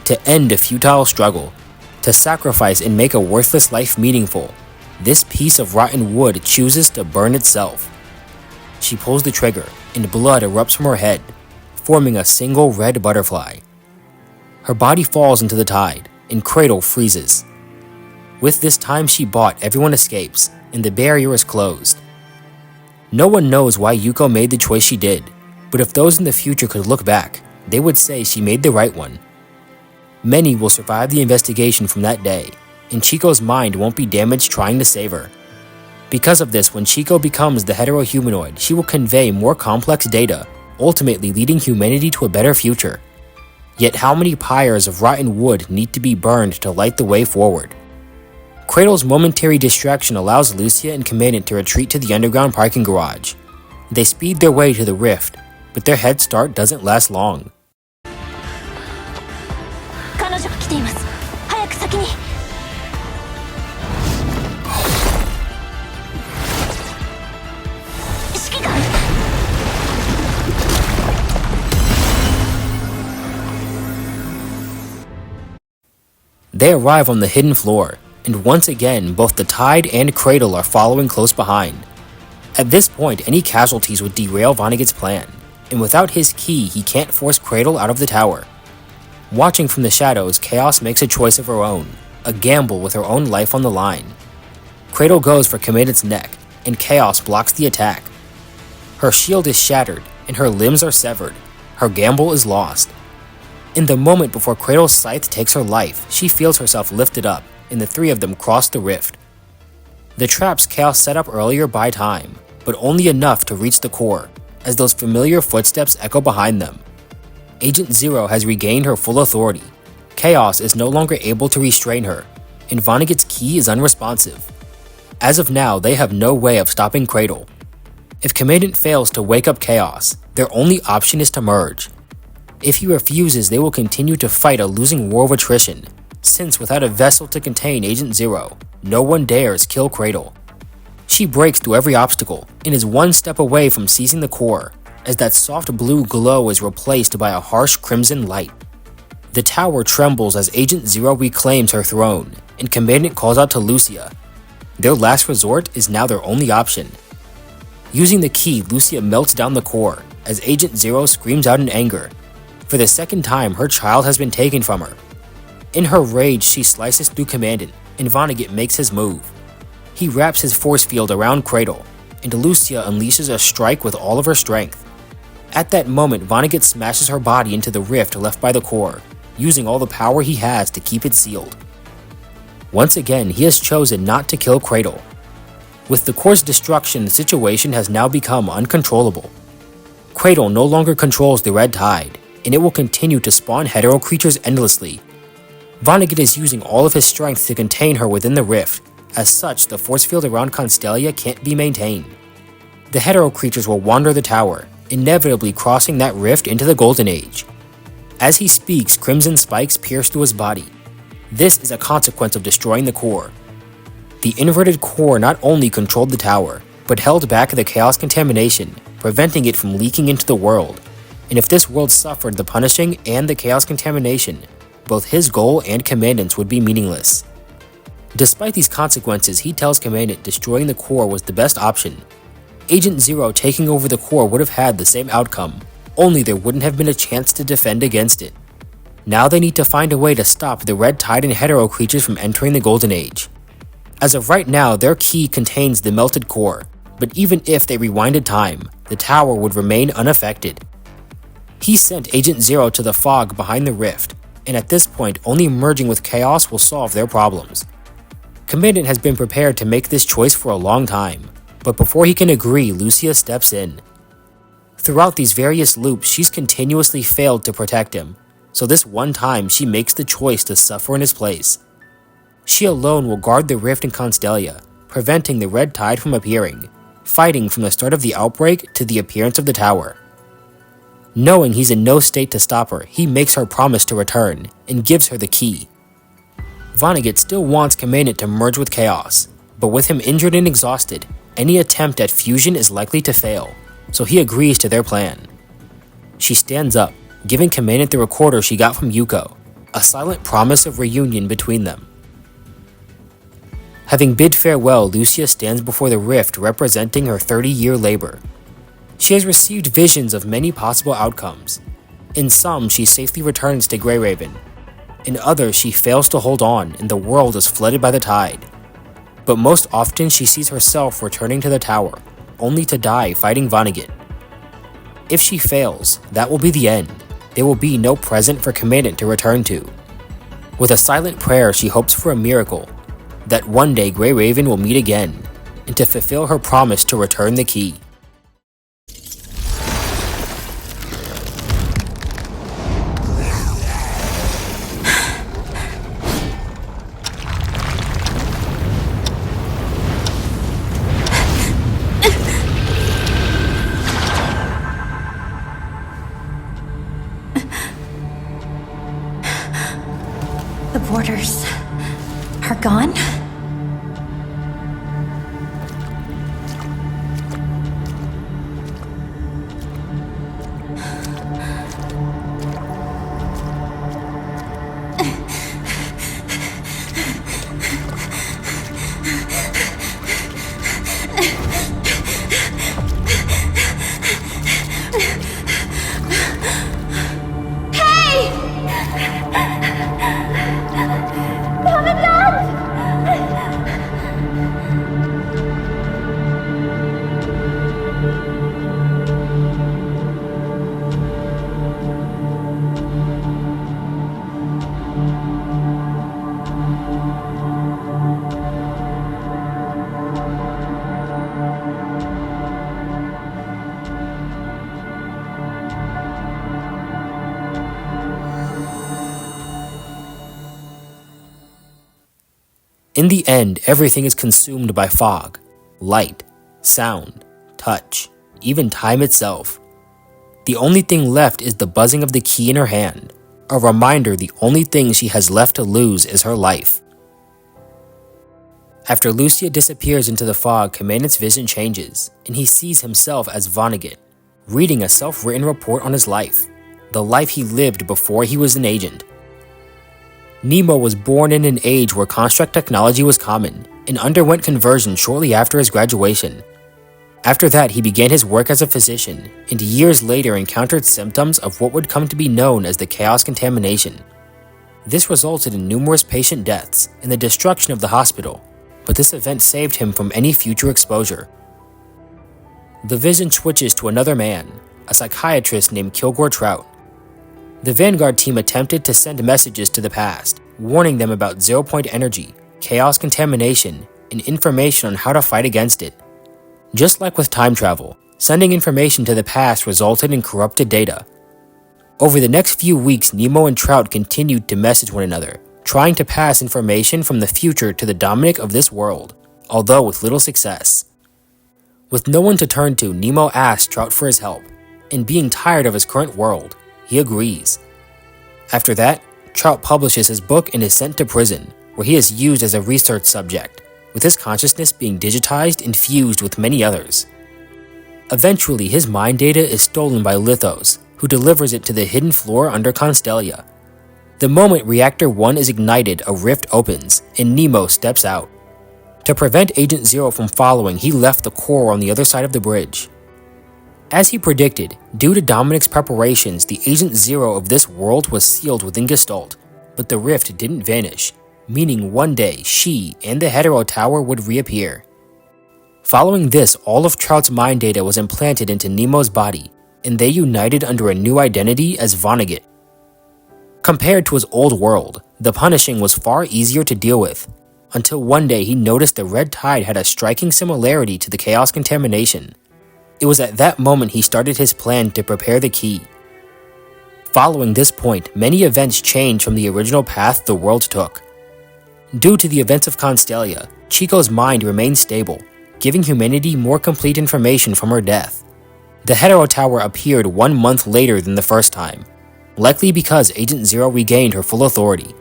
S1: To end a futile struggle, to sacrifice and make a worthless life meaningful, this piece of rotten wood chooses to burn itself. She pulls the trigger, and blood erupts from her head, forming a single red butterfly. Her body falls into the tide, and Cradle freezes. With this time she bought, everyone escapes, and the barrier is closed. No one knows why Yuko made the choice she did, but if those in the future could look back, they would say she made the right one. Many will survive the investigation from that day, and Chico's mind won't be damaged trying to save her. Because of this, when Chico becomes the hetero-humanoid, she will convey more complex data, ultimately leading humanity to a better future. Yet how many pyres of rotten wood need to be burned to light the way forward? Cradle's momentary distraction allows Lucia and Commandant to retreat to the underground parking garage. They speed their way to the rift, but their head start doesn't last long. They arrive on the hidden floor, and once again, both the Tide and Cradle are following close behind. At this point, any casualties would derail Vonagget's plan, and without his key, he can't force Cradle out of the tower. Watching from the shadows, Chaos makes a choice of her own, a gamble with her own life on the line. Cradle goes for Commandant's neck, and Chaos blocks the attack. Her shield is shattered and her limbs are severed. Her gamble is lost. In the moment before Cradle's scythe takes her life, she feels herself lifted up, and the three of them cross the rift. The traps Chaos set up earlier buy time, but only enough to reach the core, as those familiar footsteps echo behind them. Agent Zero has regained her full authority. Chaos is no longer able to restrain her, and Vonagget's key is unresponsive. As of now, they have no way of stopping Cradle. If Commandant fails to wake up Chaos, their only option is to merge. If he refuses, they will continue to fight a losing war of attrition, since without a vessel to contain Agent Zero, no one dares kill Cradle. She breaks through every obstacle and is one step away from seizing the core, as that soft blue glow is replaced by a harsh crimson light. The tower trembles as Agent Zero reclaims her throne, and Commandant calls out to Lucia. Their last resort is now their only option. Using the key, Lucia melts down the core, as Agent Zero screams out in anger. For the second time, her child has been taken from her. In her rage, she slices through Commandant, and Vonagget makes his move. He wraps his force field around Cradle, and Lucia unleashes a strike with all of her strength. At that moment, Vonagget smashes her body into the rift left by the core, using all the power he has to keep it sealed. Once again, he has chosen not to kill Cradle. With the core's destruction, the situation has now become uncontrollable. Cradle no longer controls the Red Tide, and it will continue to spawn hetero creatures endlessly. Vonagget is using all of his strength to contain her within the rift. As such, the force field around Constellia can't be maintained. The hetero creatures will wander the tower, inevitably crossing that rift into the Golden Age. As he speaks, crimson spikes pierce through his body. This is a consequence of destroying the core. The inverted core not only controlled the tower, but held back the chaos contamination, preventing it from leaking into the world. And if this world suffered the punishing and the chaos contamination, both his goal and Commandant's would be meaningless. Despite these consequences, he tells Commandant destroying the core was the best option. Agent Zero taking over the core would have had the same outcome, only there wouldn't have been a chance to defend against it. Now they need to find a way to stop the Red Tide and hetero creatures from entering the Golden Age. As of right now, their key contains the melted core, but even if they rewinded time, the tower would remain unaffected. He sent Agent Zero to the fog behind the rift, and at this point only merging with Chaos will solve their problems. Commandant has been prepared to make this choice for a long time, but before he can agree, Lucia steps in. Throughout these various loops, she's continuously failed to protect him, so this one time she makes the choice to suffer in his place. She alone will guard the rift in Constellia, preventing the Red Tide from appearing, fighting from the start of the outbreak to the appearance of the tower. Knowing he's in no state to stop her, he makes her promise to return, and gives her the key. Vonagget still wants Commandant to merge with Chaos, but with him injured and exhausted, any attempt at fusion is likely to fail, so he agrees to their plan. She stands up, giving Commandant the recorder she got from Yuko, a silent promise of reunion between them. Having bid farewell, Lucia stands before the rift representing her 30-year labor. She has received visions of many possible outcomes. In some, she safely returns to Grey Raven. In others, she fails to hold on and the world is flooded by the tide. But most often, she sees herself returning to the tower, only to die fighting Vonagget. If she fails, that will be the end. There will be no present for Commandant to return to. With a silent prayer, she hopes for a miracle, that one day Grey Raven will meet again, and to fulfill her promise to return the key.
S2: The borders are gone?
S1: In the end, everything is consumed by fog, light, sound, touch, even time itself. The only thing left is the buzzing of the key in her hand, a reminder the only thing she has left to lose is her life. After Lucia disappears into the fog, Commandant's vision changes, and he sees himself as Vonagget, reading a self-written report on his life, the life he lived before he was an agent. Nemo was born in an age where construct technology was common, and underwent conversion shortly after his graduation. After that, he began his work as a physician, and years later encountered symptoms of what would come to be known as the chaos contamination. This resulted in numerous patient deaths and the destruction of the hospital, but this event saved him from any future exposure. The vision switches to another man, a psychiatrist named Kilgore Trout. The Vanguard team attempted to send messages to the past, warning them about zero-point energy, chaos contamination, and information on how to fight against it. Just like with time travel, sending information to the past resulted in corrupted data. Over the next few weeks, Nemo and Trout continued to message one another, trying to pass information from the future to the Dominic of this world, although with little success. With no one to turn to, Nemo asks Trout for his help, and being tired of his current world, he agrees. After that, Trout publishes his book and is sent to prison, where he is used as a research subject, with his consciousness being digitized and fused with many others. Eventually, his mind data is stolen by Lithos, who delivers it to the hidden floor under Constellia. The moment Reactor 1 is ignited, a rift opens, and Nemo steps out. To prevent Agent Zero from following, he left the core on the other side of the bridge. As he predicted, due to Dominic's preparations, the Agent Zero of this world was sealed within Gestalt, but the rift didn't vanish, meaning one day she and the Hetero Tower would reappear. Following this, all of Trout's mind data was implanted into Nemo's body, and they united under a new identity as Vonagget. Compared to his old world, the punishing was far easier to deal with, until one day he noticed the red tide had a striking similarity to the chaos contamination. It was at that moment he started his plan to prepare the key. Following this point, many events changed from the original path the world took. Due to the events of Constellia, Chico's mind remained stable, giving humanity more complete information from her death. The Hetero Tower appeared 1 month later than the first time, likely because Agent Zero regained her full authority.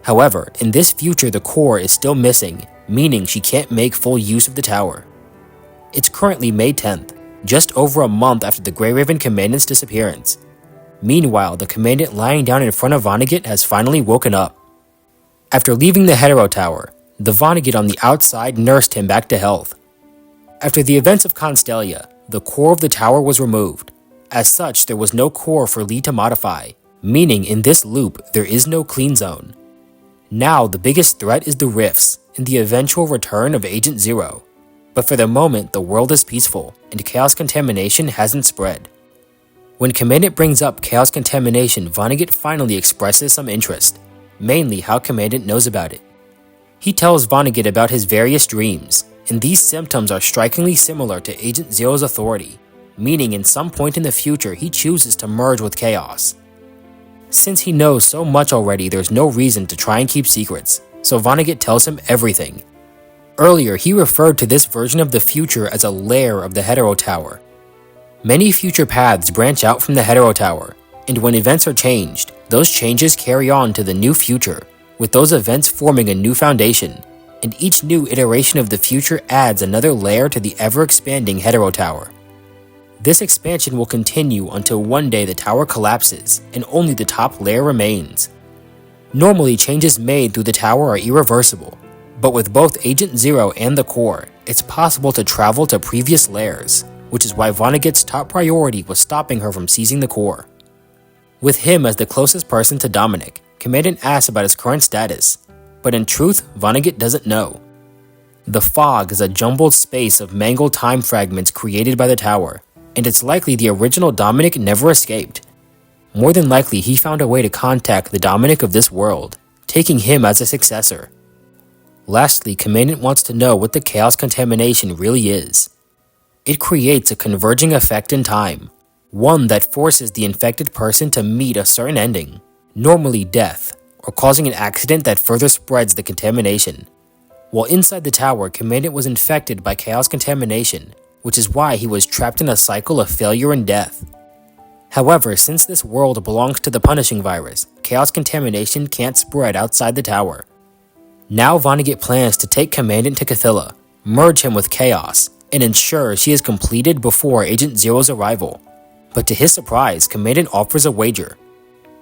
S1: However, in this future the core is still missing, meaning she can't make full use of the tower. It's currently May 10th, just over a month after the Grey Raven Commandant's disappearance. Meanwhile, the Commandant lying down in front of Vonagget has finally woken up. After leaving the Hetero Tower, the Vonagget on the outside nursed him back to health. After the events of Constellia, the core of the tower was removed. As such, there was no core for Lee to modify, meaning in this loop there is no clean zone. Now the biggest threat is the rifts and the eventual return of Agent Zero. But for the moment, the world is peaceful, and chaos contamination hasn't spread. When Commandant brings up chaos contamination, Vonagget finally expresses some interest, mainly how Commandant knows about it. He tells Vonagget about his various dreams, and these symptoms are strikingly similar to Agent Zero's authority, meaning in some point in the future he chooses to merge with chaos. Since he knows so much already, there's no reason to try and keep secrets, so Vonagget tells him everything. Earlier, he referred to this version of the future as a layer of the Hetero Tower. Many future paths branch out from the Hetero Tower, and when events are changed, those changes carry on to the new future, with those events forming a new foundation, and each new iteration of the future adds another layer to the ever-expanding Hetero Tower. This expansion will continue until one day the tower collapses, and only the top layer remains. Normally, changes made through the tower are irreversible, but with both Agent Zero and the core, it's possible to travel to previous layers, which is why Vonagget's top priority was stopping her from seizing the core. With him as the closest person to Dominic, Commandant asks about his current status, but in truth, Vonagget doesn't know. The fog is a jumbled space of mangled time fragments created by the tower, and it's likely the original Dominic never escaped. More than likely, he found a way to contact the Dominic of this world, taking him as a successor. Lastly, Commandant wants to know what the chaos contamination really is. It creates a converging effect in time, one that forces the infected person to meet a certain ending, normally death, or causing an accident that further spreads the contamination. While inside the tower, Commandant was infected by chaos contamination, which is why he was trapped in a cycle of failure and death. However, since this world belongs to the punishing virus, chaos contamination can't spread outside the tower. Now Vonagget plans to take Commandant to Cathilla, merge him with chaos, and ensure she is completed before Agent Zero's arrival. But to his surprise, Commandant offers a wager.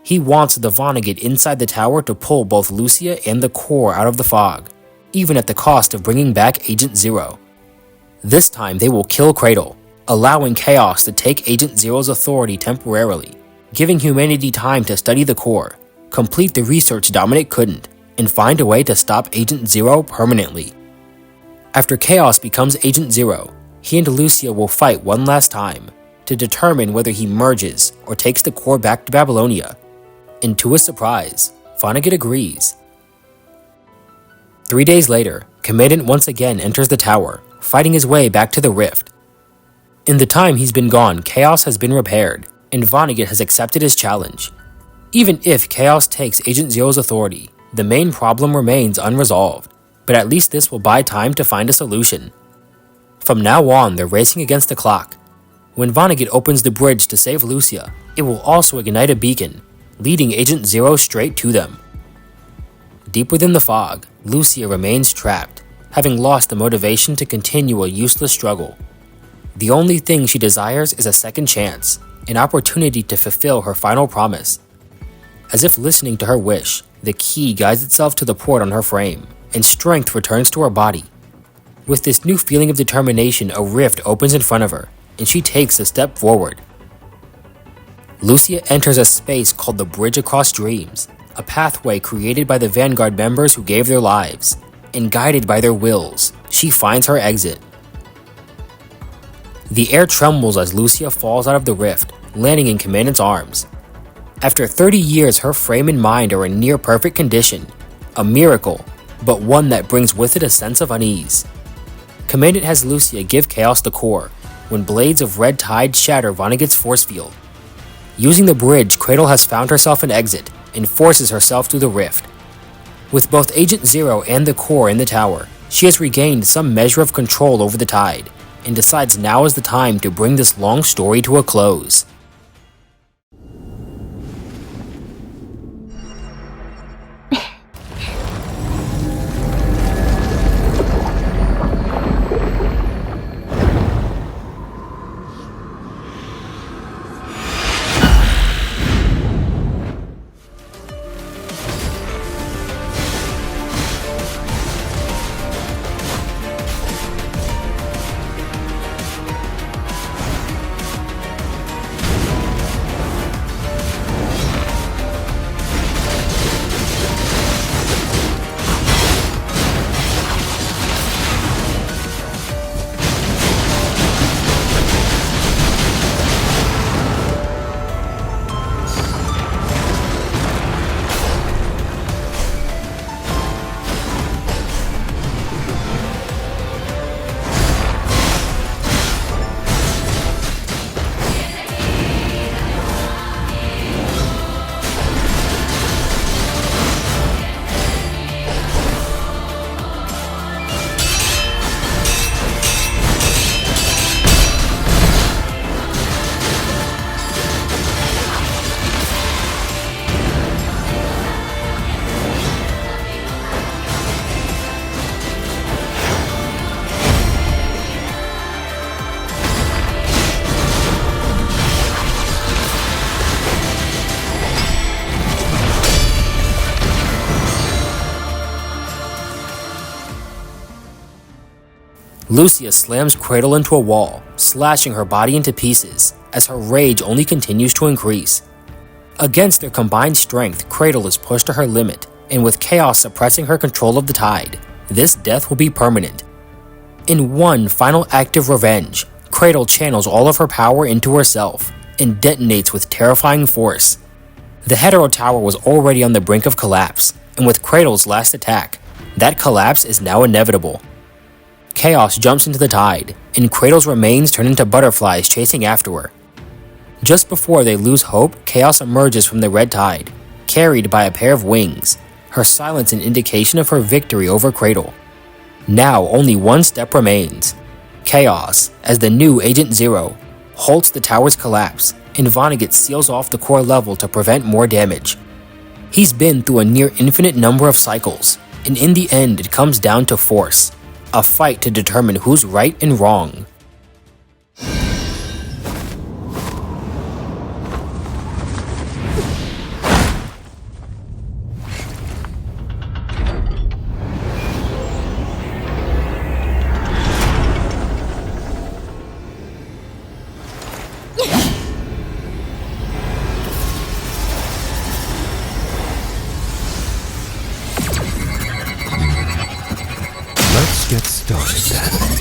S1: He wants the Vonagget inside the tower to pull both Lucia and the core out of the fog, even at the cost of bringing back Agent Zero. This time they will kill Cradle, allowing Chaos to take Agent Zero's authority temporarily, giving humanity time to study the core, complete the research Dominic couldn't, and find a way to stop Agent Zero permanently. After Chaos becomes Agent Zero, he and Lucia will fight one last time to determine whether he merges or takes the core back to Babylonia. And to his surprise, Vonagget agrees. 3 days later, Commandant once again enters the tower, fighting his way back to the rift. In the time he's been gone, Chaos has been repaired, and Vonagget has accepted his challenge. Even if Chaos takes Agent Zero's authority, the main problem remains unresolved, but at least this will buy time to find a solution. From now on, they're racing against the clock. When Vonagget opens the bridge to save Lucia, it will also ignite a beacon, leading Agent Zero straight to them. Deep within the fog, Lucia remains trapped, having lost the motivation to continue a useless struggle. The only thing she desires is a second chance, an opportunity to fulfill her final promise. As if listening to her wish, the key guides itself to the port on her frame, and strength returns to her body. With this new feeling of determination, a rift opens in front of her, and she takes a step forward. Lucia enters a space called the Bridge Across Dreams, a pathway created by the Vanguard members who gave their lives, and guided by their wills, she finds her exit. The air trembles as Lucia falls out of the rift, landing in Commandant's arms. After 30 years, her frame and mind are in near-perfect condition, a miracle, but one that brings with it a sense of unease. Commandant has Lucia give Chaos the core, when blades of red tide shatter Vonagget's force field. Using the bridge, Cradle has found herself an exit, and forces herself through the rift. With both Agent Zero and the core in the tower, she has regained some measure of control over the tide, and decides now is the time to bring this long story to a close. Lucia slams Cradle into a wall, slashing her body into pieces, as her rage only continues to increase. Against their combined strength, Cradle is pushed to her limit, and with Chaos suppressing her control of the tide, this death will be permanent. In one final act of revenge, Cradle channels all of her power into herself, and detonates with terrifying force. The Hetero Tower was already on the brink of collapse, and with Cradle's last attack, that collapse is now inevitable. Chaos jumps into the tide, and Cradle's remains turn into butterflies chasing after her. Just before they lose hope, Chaos emerges from the red tide, carried by a pair of wings, her silence an indication of her victory over Cradle. Now only one step remains. Chaos, as the new Agent Zero, halts the tower's collapse, and Vonagget seals off the core level to prevent more damage. He's been through a near infinite number of cycles, and in the end it comes down to force, a fight to determine who's right and wrong.
S3: Let's get started then.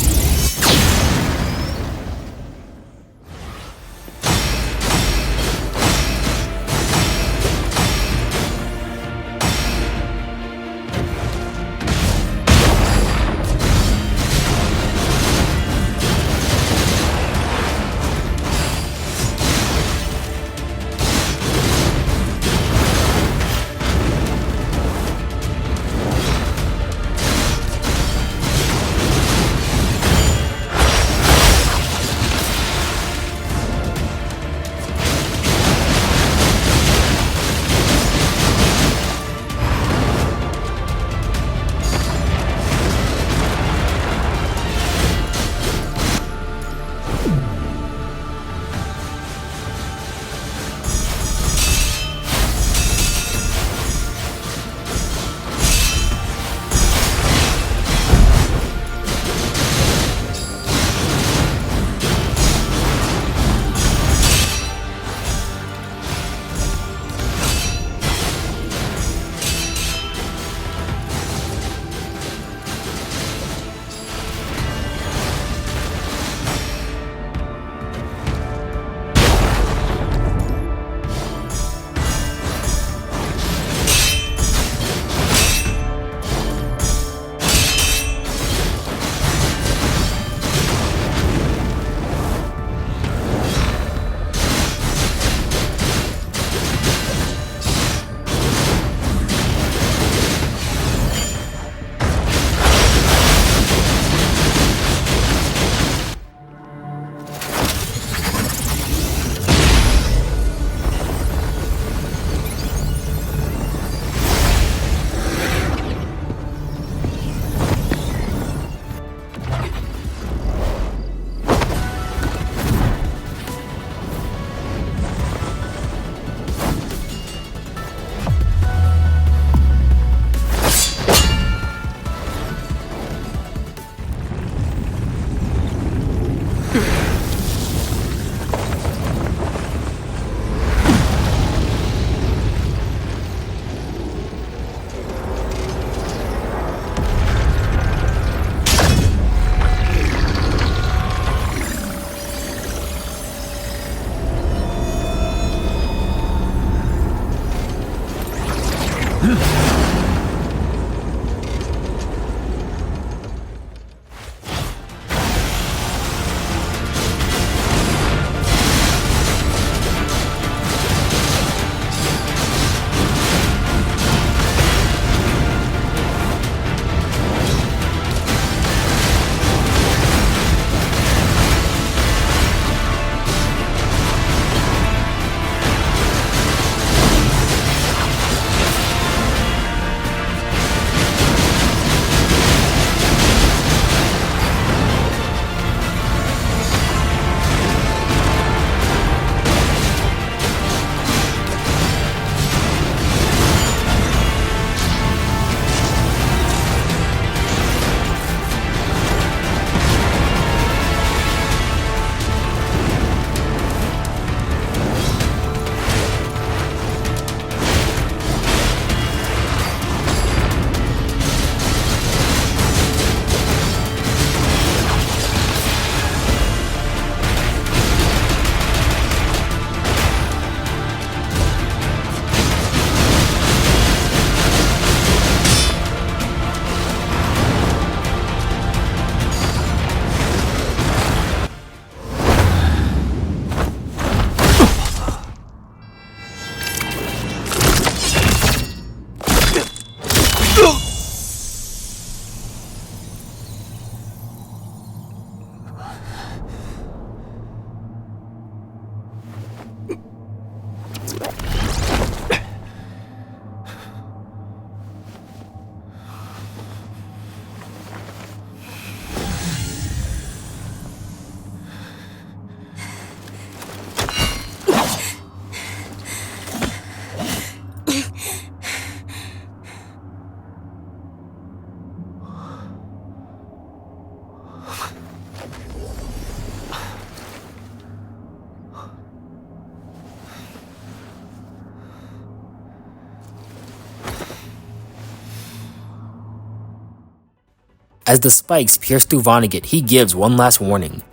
S1: As the spikes pierce through Vonagget, he gives one last warning.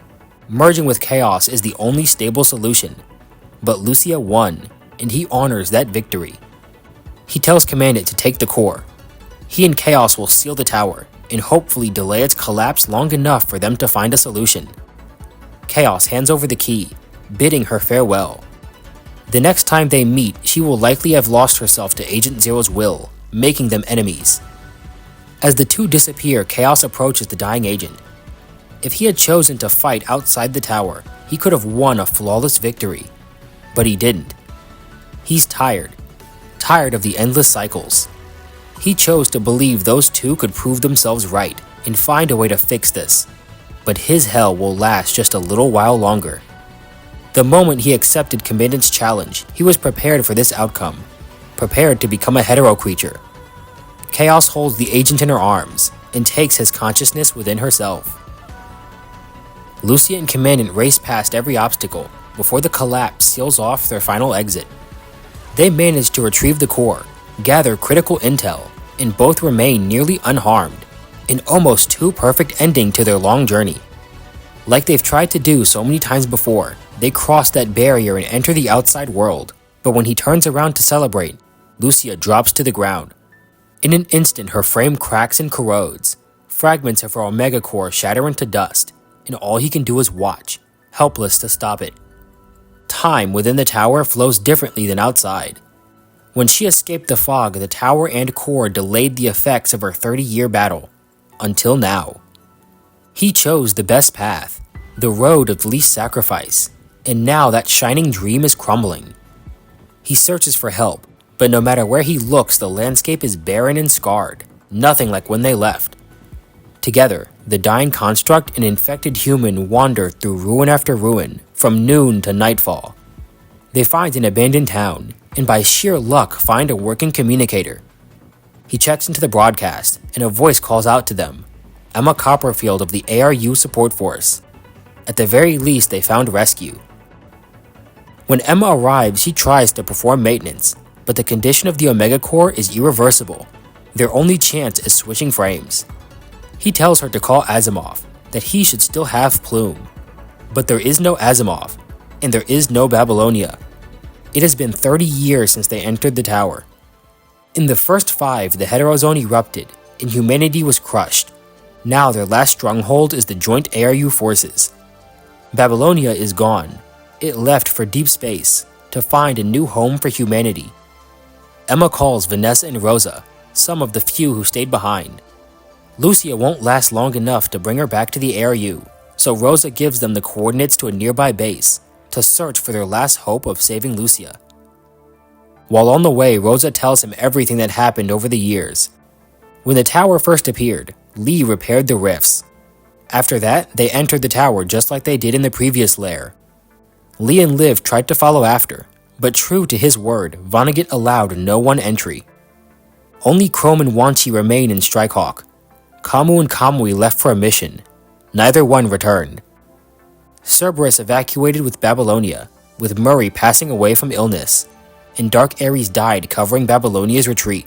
S1: Merging with Chaos is the only stable solution. But Lucia won, and he honors that victory. He tells Commandant to take the core. He and Chaos will seal the tower, and hopefully delay its collapse long enough for them to find a solution. Chaos hands over the key, bidding her farewell. The next time they meet, she will likely have lost herself to Agent Zero's will, making them enemies. As the two disappear, Chaos approaches the dying agent. If he had chosen to fight outside the tower, he could have won a flawless victory. But he didn't. He's tired of the endless cycles. He chose to believe those two could prove themselves right and find a way to fix this. But his hell will last just a little while longer. The moment he accepted Commandant's challenge, he was prepared for this outcome, prepared to become a hetero creature. Chaos holds the agent in her arms and takes his consciousness within herself. Lucia and Commandant race past every obstacle before the collapse seals off their final exit. They manage to retrieve the core, gather critical intel, and both remain nearly unharmed, an almost too perfect ending to their long journey. Like they've tried to do so many times before, they cross that barrier and enter the outside world, but when he turns around to celebrate, Lucia drops to the ground. In an instant, her frame cracks and corrodes. Fragments of her Omega Core shatter into dust, and all he can do is watch, helpless to stop it. Time within the tower flows differently than outside. When she escaped the fog, the tower and core delayed the effects of her 30-year battle. Until now. He chose the best path, the road of least sacrifice, and now that shining dream is crumbling. He searches for help, but no matter where he looks, the landscape is barren and scarred, nothing like when they left. Together, the dying construct and infected human wander through ruin after ruin, from noon to nightfall. They find an abandoned town, and by sheer luck find a working communicator. He checks into the broadcast, and a voice calls out to them, Emma Copperfield of the ARU Support Force. At the very least, they found rescue. When Emma arrives, she tries to perform maintenance, but the condition of the Omega Core is irreversible. Their only chance is switching frames. He tells her to call Asimov, that he should still have Plume. But there is no Asimov, and there is no Babylonia. It has been 30 years since they entered the tower. In the first 5, the Heterozone erupted, and humanity was crushed. Now their last stronghold is the joint ARU forces. Babylonia is gone. It left for deep space, to find a new home for humanity. Emma calls Vanessa and Rosa, some of the few who stayed behind. Lucia won't last long enough to bring her back to the ARU, so Rosa gives them the coordinates to a nearby base, to search for their last hope of saving Lucia. While on the way, Rosa tells him everything that happened over the years. When the tower first appeared, Lee repaired the rifts. After that, they entered the tower just like they did in the previous lair. Lee and Liv tried to follow after, but true to his word, Vonagget allowed no one entry. Only Chrome and Wanchi remain in Strikehawk. Kamu and Kamui left for a mission. Neither one returned. Cerberus evacuated with Babylonia, with Murray passing away from illness, and Dark Ares died covering Babylonia's retreat,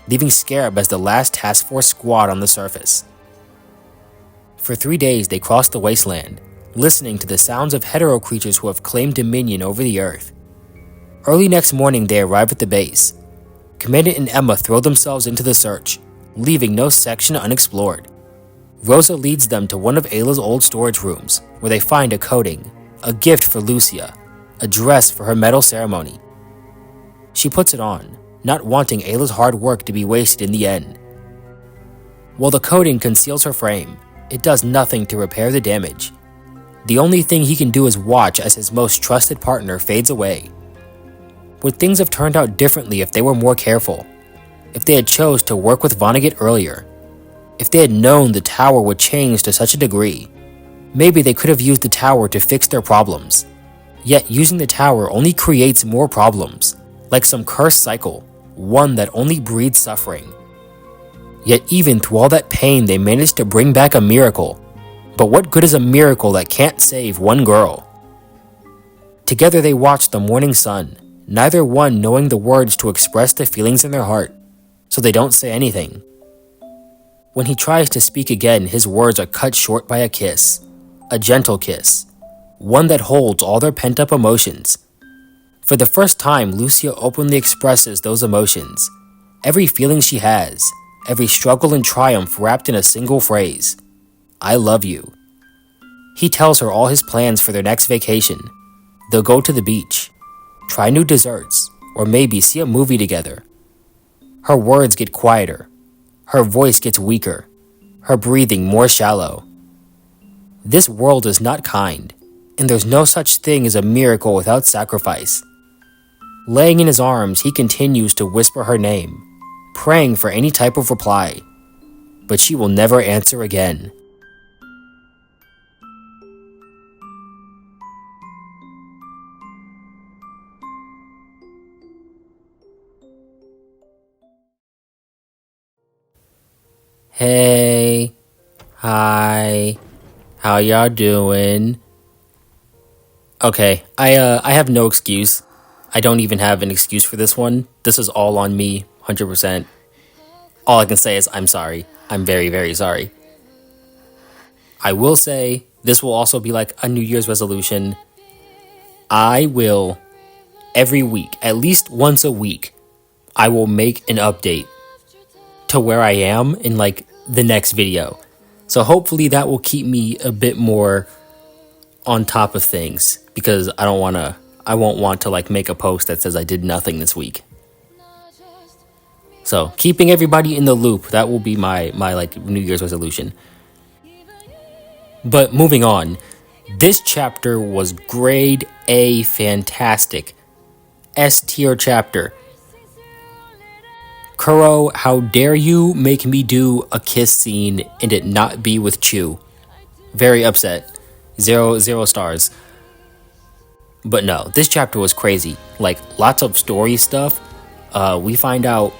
S1: leaving Scarab as the last task force squad on the surface. For 3 days they crossed the wasteland, listening to the sounds of hetero creatures who have claimed dominion over the earth. Early next morning they arrive at the base. Commandant and Emma throw themselves into the search, leaving no section unexplored. Rosa leads them to one of Ayla's old storage rooms, where they find a coating, a gift for Lucia, a dress for her medal ceremony. She puts it on, not wanting Ayla's hard work to be wasted in the end. While the coating conceals her frame, it does nothing to repair the damage. The only thing he can do is watch as his most trusted partner fades away. Would things have turned out differently if they were more careful? If they had chose to work with Vonagget earlier? If they had known the tower would change to such a degree? Maybe they could have used the tower to fix their problems. Yet using the tower only creates more problems, like some cursed cycle, one that only breeds suffering. Yet even through all that pain they managed to bring back a miracle. But what good is a miracle that can't save one girl? Together they watch the morning sun, neither one knowing the words to express the feelings in their heart, so they don't say anything. When he tries to speak again, his words are cut short by a kiss. A gentle kiss. One that holds all their pent-up emotions. For the first time, Lucia openly expresses those emotions. Every feeling she has. Every struggle and triumph wrapped in a single phrase. I love you. He tells her all his plans for their next vacation. They'll go to the beach, try new desserts, or maybe see a movie together. Her words get quieter. Her voice gets weaker. Her breathing more shallow. This world is not kind, and there's no such thing as a miracle without sacrifice. Laying in his arms, he continues to whisper her name, praying for any type of reply. But she will never answer again. Hey, hi, how y'all doing? Okay, I have no excuse. I don't even have an excuse for this one. This is all on me, 100%. All I can say is I'm sorry. I'm very, very sorry. I will say this will also be like a New Year's resolution. I will, every week, at least once a week, I will make an update to where I am in like the next video. So hopefully that will keep me a bit more on top of things, because I won't want to like make a post that says I did nothing this week. So keeping everybody in the loop, that will be my like New Year's resolution. But moving on, this chapter was grade A fantastic. S tier chapter. Kuro, how dare you make me do a kiss scene and it not be with Chu? Very upset. Zero stars. But no, this chapter was crazy. Like, lots of story stuff. We find out,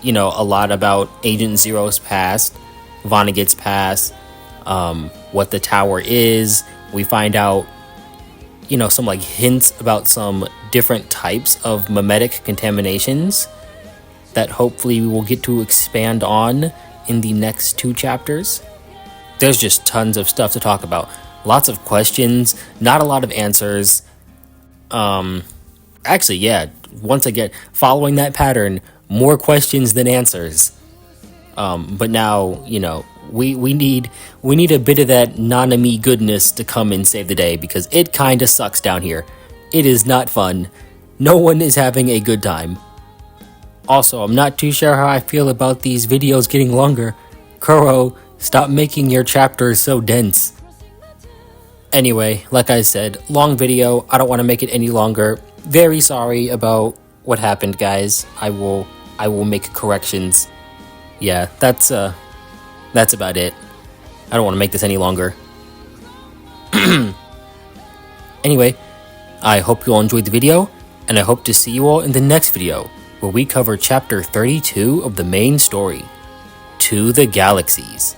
S1: a lot about Agent Zero's past, Vonagget's past, what the tower is. We find out, some like hints about some different types of mimetic contaminations that hopefully we will get to expand on in the next 2 chapters. There's just tons of stuff to talk about. Lots of questions, not a lot of answers. Actually, yeah, once again, following that pattern, more questions than answers. But now, we need a bit of that Nanami goodness to come and save the day, because it kinda sucks down here. It is not fun. No one is having a good time. Also, I'm not too sure how I feel about these videos getting longer. Kuro, stop making your chapters so dense. Anyway, like I said, long video. I don't want to make it any longer. Very sorry about what happened, guys. I will make corrections. Yeah, that's about it. I don't want to make this any longer. Anyway, I hope you all enjoyed the video, and I hope to see you all in the next video, where we cover chapter 32 of the main story, To the Galaxies.